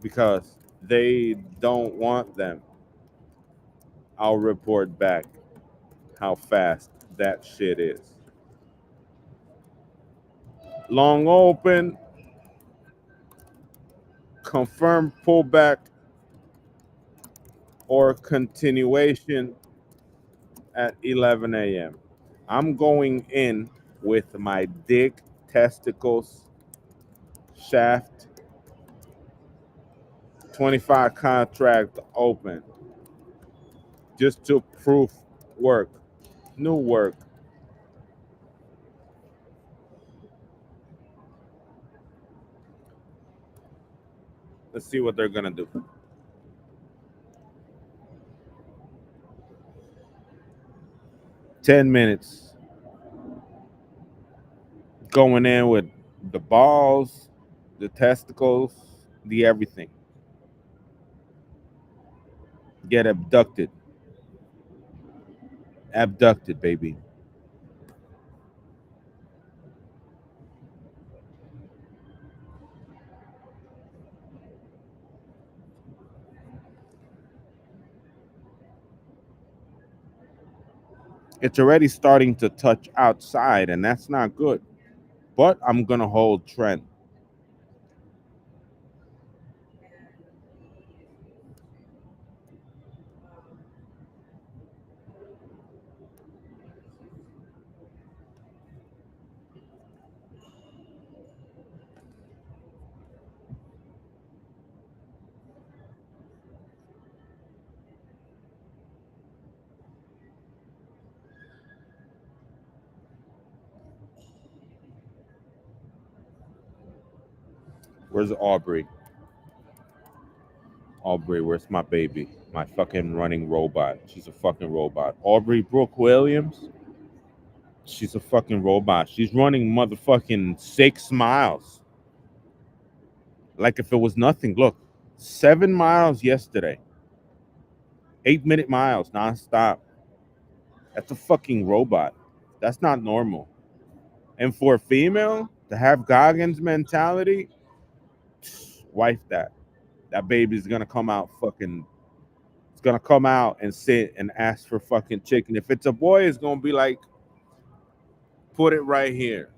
because they don't want them, I'll report back how fast that shit is. Long open, confirmed pullback or continuation at 11 a.m. I'm going in with my dick, testicles, shaft, 25 contract open just to proof work, new work. Let's see what they're going to do. $10. Going in with the balls, the testicles, the everything. Get abducted. Abducted, baby. It's already starting to touch outside, and that's not good. But I'm gonna hold Trent. Where's Aubrey? Aubrey, where's my baby? My fucking running robot. She's a fucking robot. Aubrey Brooke Williams. She's a fucking robot. She's running motherfucking 6 miles. Like if it was nothing. Look, 7 miles yesterday. 8-minute miles nonstop. That's a fucking robot. That's not normal. And for a female to have Goggins mentality, wife that. That baby's gonna come out fucking. It's gonna come out and sit and ask for fucking chicken. If it's a boy, it's gonna be like, put it right here.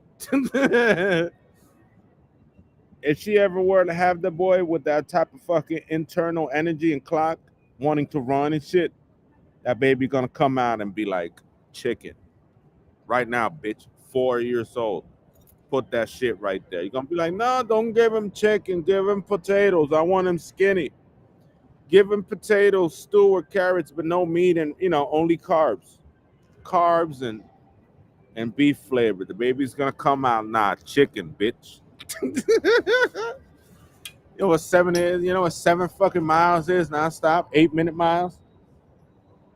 If she ever were to have the boy with that type of fucking internal energy and clock, wanting to run and shit, that baby gonna come out and be like, chicken. Right now, bitch. 4 years old. Put that shit right there. You're gonna be like, no, don't give him chicken, give him potatoes. I want him skinny. Give him potatoes, stew or carrots, but no meat and only carbs. Carbs and beef flavor. The baby's gonna come out, nah, chicken, bitch. You know what seven is? You know what 7 fucking miles is nonstop? 8-minute miles.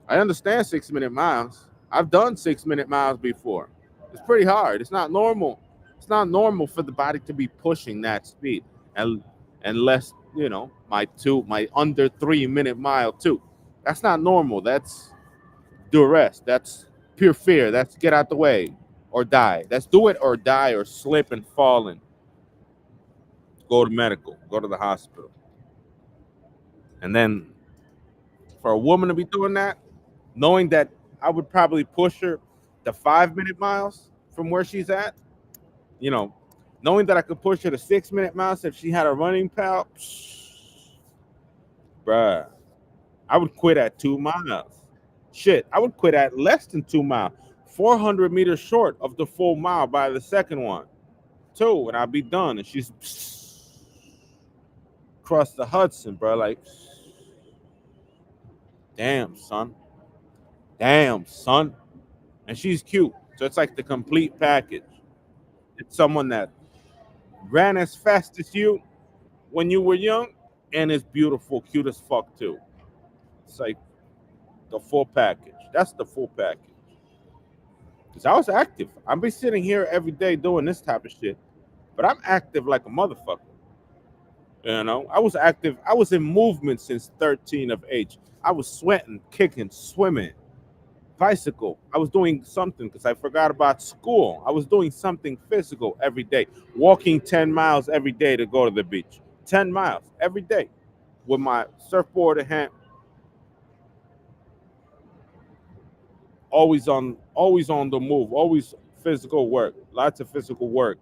I understand 6-minute miles. I've done 6-minute miles before. It's pretty hard. It's not normal. It's not normal for the body to be pushing that speed, and unless my under 3-minute mile too. That's not normal. That's duress. That's pure fear. That's get out the way or die. That's do it or die or slip and fall and go to medical, go to the hospital. And then for a woman to be doing that, knowing that I would probably push her the 5-minute miles from where she's at, you know, knowing that I could push her to 6-minute miles if she had a running pal, bruh, I would quit at 2 miles. Shit, I would quit at less than 2 miles, 400 meters short of the full mile by the second one. Two, and I'd be done. And she's across the Hudson, bro. Like, damn, son. Damn, son. And she's cute. So it's like the complete package. It's someone that ran as fast as you when you were young and is beautiful, cute as fuck too. It's like the full package. That's the full package. Because I was active. I'll be sitting here every day doing this type of shit. But I'm active like a motherfucker. I was active. I was in movement since 13 of age. I was sweating, kicking, swimming, bicycle. I was doing something because I forgot about school. I was doing something physical every day, walking 10 miles every day to go to the beach. 10 miles every day with my surfboard in hand, always on the move, always physical work, lots of physical work.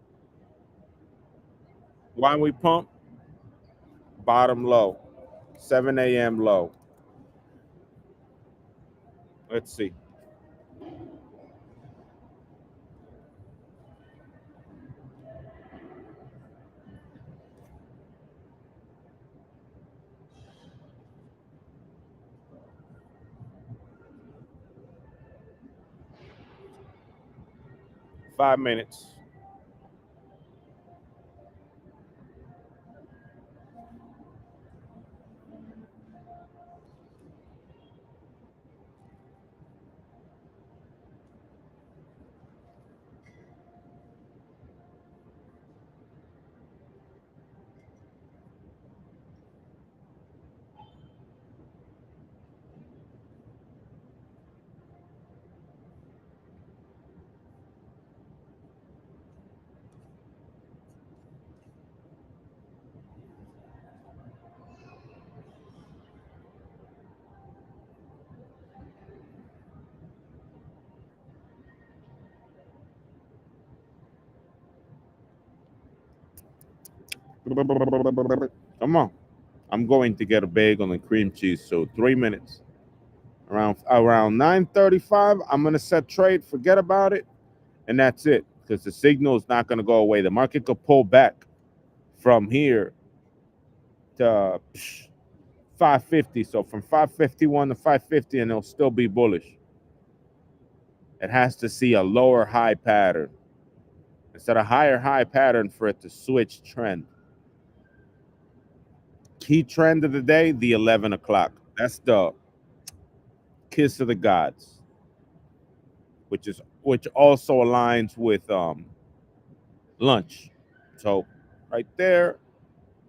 Why we pump? Bottom low, 7 a.m. low. Let's see. 5 minutes. Come on. I'm going to get a bagel and cream cheese. So 3 minutes. Around 9:35, I'm gonna set trade. Forget about it, and that's it. Because the signal is not gonna go away. The market could pull back from here to 550. So from 551 to 550, and it'll still be bullish. It has to see a lower high pattern instead of higher high pattern for it to switch trend. Key trend of the day, the 11 o'clock. That's the kiss of the gods, which also aligns with lunch. So right there,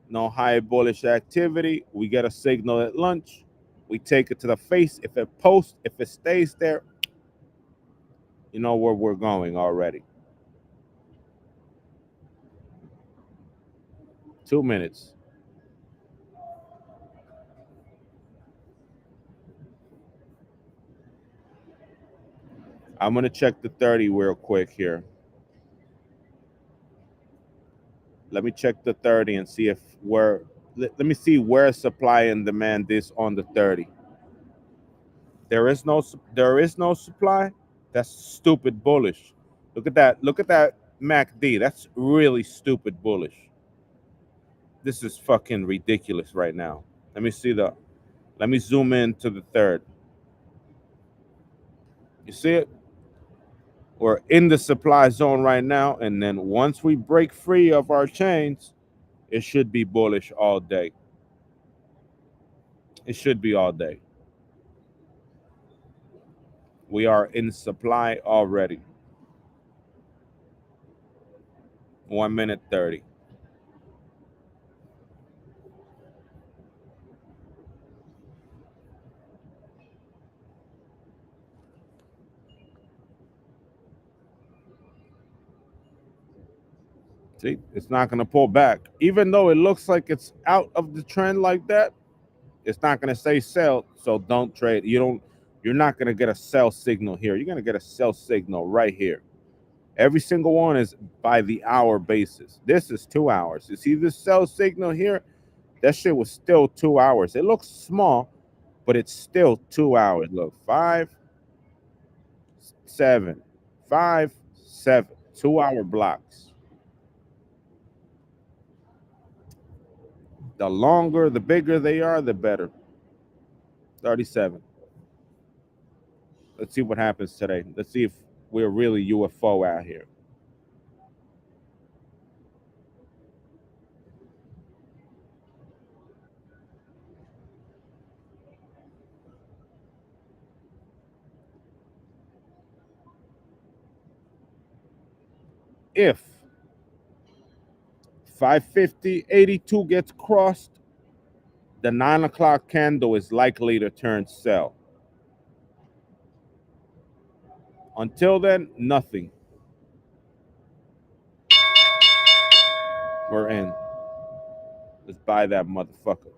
no high bullish activity. We get a signal at lunch. We take it to the face. If it posts, if it stays there, you know where we're going already. 2 minutes. I'm gonna check the 30 real quick here. Let me check the 30 and see if let me see where supply and demand is on the 30. There is no supply. That's stupid bullish. Look at that. Look at that MACD. That's really stupid bullish. This is fucking ridiculous right now. Let me zoom in to the third. You see it? We're in the supply zone right now, and then once we break free of our chains, it should be bullish all day. It should be all day. We are in supply already. 1 minute 30. See, it's not going to pull back. Even though it looks like it's out of the trend like that, it's not going to say sell. So don't trade. You're not going to get a sell signal here. You're going to get a sell signal right here. Every single one is by the hour basis. This is 2 hours. You see this sell signal here? That shit was still 2 hours. It looks small, but it's still 2 hours. Look, 5, 7, 5, 7, 2 hour blocks. The longer, the bigger they are, the better. 37. Let's see what happens today. Let's see if we're really UFO out here. If 550.82 gets crossed, the 9 o'clock candle is likely to turn sell. Until then, nothing. We're in. Let's buy that motherfucker.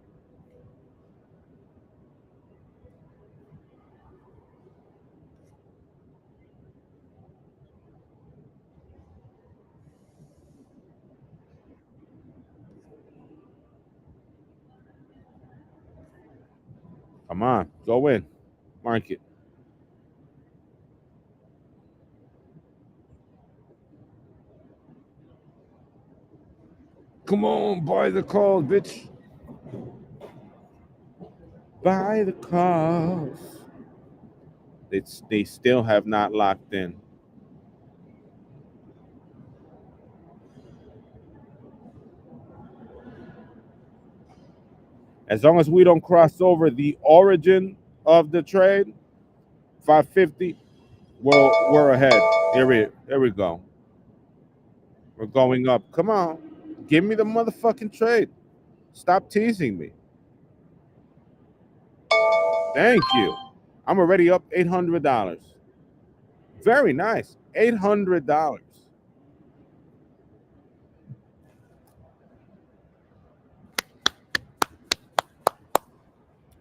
Come on, go in. Market. Come on, buy the calls, bitch. Buy the calls. They still have not locked in. As long as we don't cross over the origin of the trade, 550, well, we're ahead. Here we go. We're going up. Come on. Give me the motherfucking trade. Stop teasing me. Thank you. I'm already up $800. Very nice. $800.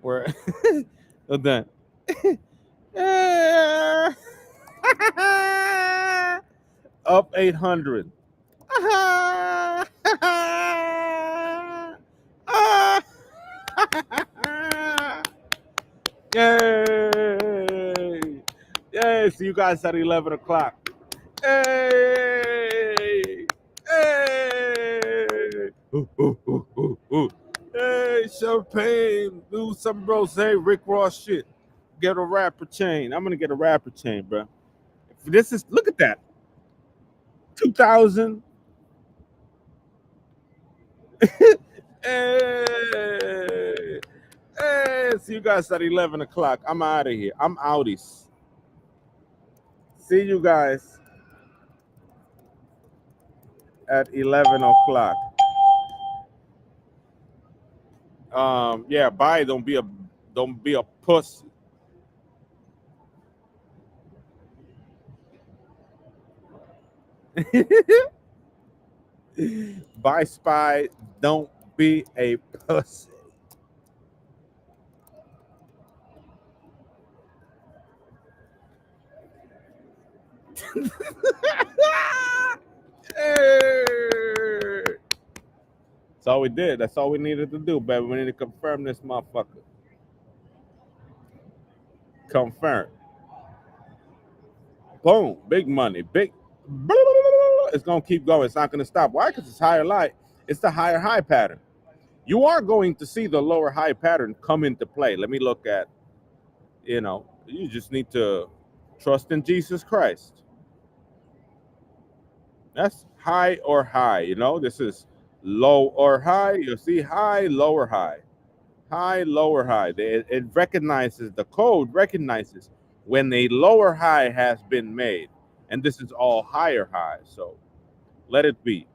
We're done. Up 800. Hey, see you guys at 11 o'clock. Hey! Hey! Ooh, ooh, ooh, ooh, ooh. Hey, champagne. Do some rose, Rick Ross shit. Get a rapper chain. I'm gonna get a rapper chain, bro. This is look at that. 2000. Hey! Hey, see you guys at 11 o'clock. I'm out of here. I'm outies. See you guys at 11 o'clock. Yeah, bye. Don't be a pussy. Bye, spy. Don't be a pussy. Hey! That's all we did. That's all we needed to do, baby. We need to confirm this motherfucker. Confirm. Boom. Big money. Big. It's gonna keep going. It's not gonna stop. Why? Because it's higher light. It's the higher high pattern. You are going to see the lower high pattern come into play. Let me look at. You just need to trust in Jesus Christ. That's high or high. This is low or high. You see high, lower high, high, lower high. It recognizes, the code recognizes when a lower high has been made, and this is all higher high. So let it be.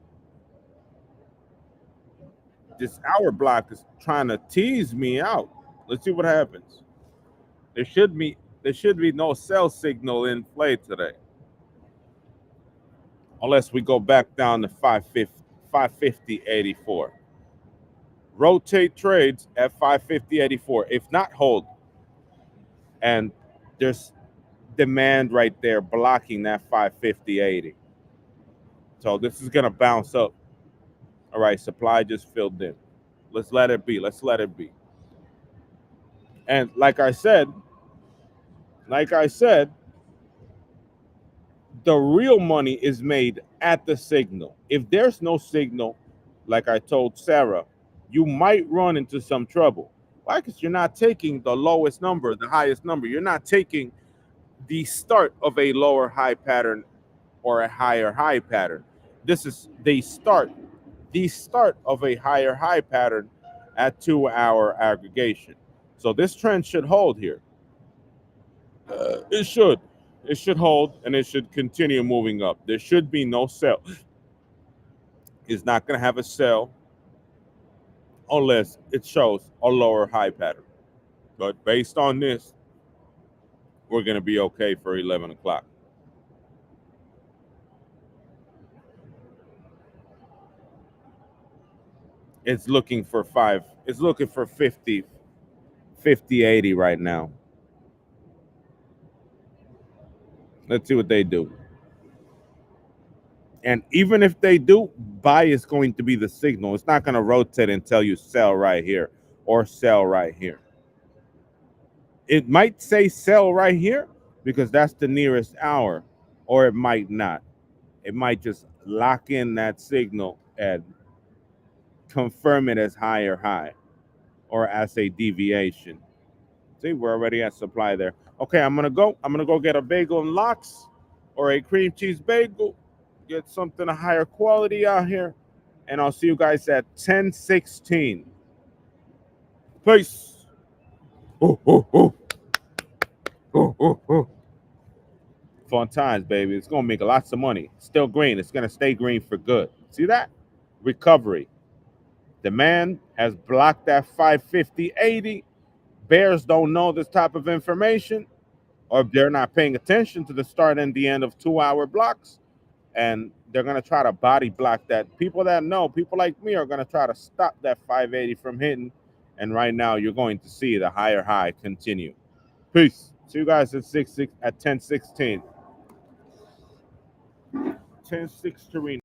This hour block is trying to tease me out. Let's see what happens. There should be no sell signal in play today, unless we go back down to 550.84. Rotate trades at 550.84. If not, hold. And there's demand right there blocking that 550.80. So this is going to bounce up. All right, supply just filled in. Let's let it be. Let's let it be. And like I said, the real money is made at the signal. If there's no signal, like I told Sarah, you might run into some trouble. Why? Because you're not taking the lowest number, the highest number. You're not taking the start of a lower high pattern or a higher high pattern. This is the start of a higher high pattern at 2 hour aggregation. So this trend should hold here. It should. It should hold and it should continue moving up. There should be no sell. It's not going to have a sell unless it shows a lower high pattern. But based on this, we're going to be okay for 11 o'clock. It's looking for 50, 80 right now. Let's see what they do. And even if they do, buy is going to be the signal. It's not going to rotate and tell you sell right here or sell right here. It might say sell right here because that's the nearest hour, or it might not. It might just lock in that signal and confirm it as higher high or as a deviation. See, we're already at supply there. Okay, I'm gonna go. I'm gonna go get a bagel and lox or a cream cheese bagel. Get something of higher quality out here. And I'll see you guys at 10:16. Peace. Ooh, ooh, ooh. Ooh, ooh, ooh. Fun times, baby. It's gonna make lots of money. Still green. It's gonna stay green for good. See that? Recovery. Demand has blocked that 550.80. Bears don't know this type of information, or they're not paying attention to the start and the end of 2 hour blocks, and they're going to try to body block that. People that know, people like me, are going to try to stop that 580 from hitting, and right now you're going to see the higher high continue. Peace. See you guys at 10:16. 10:16.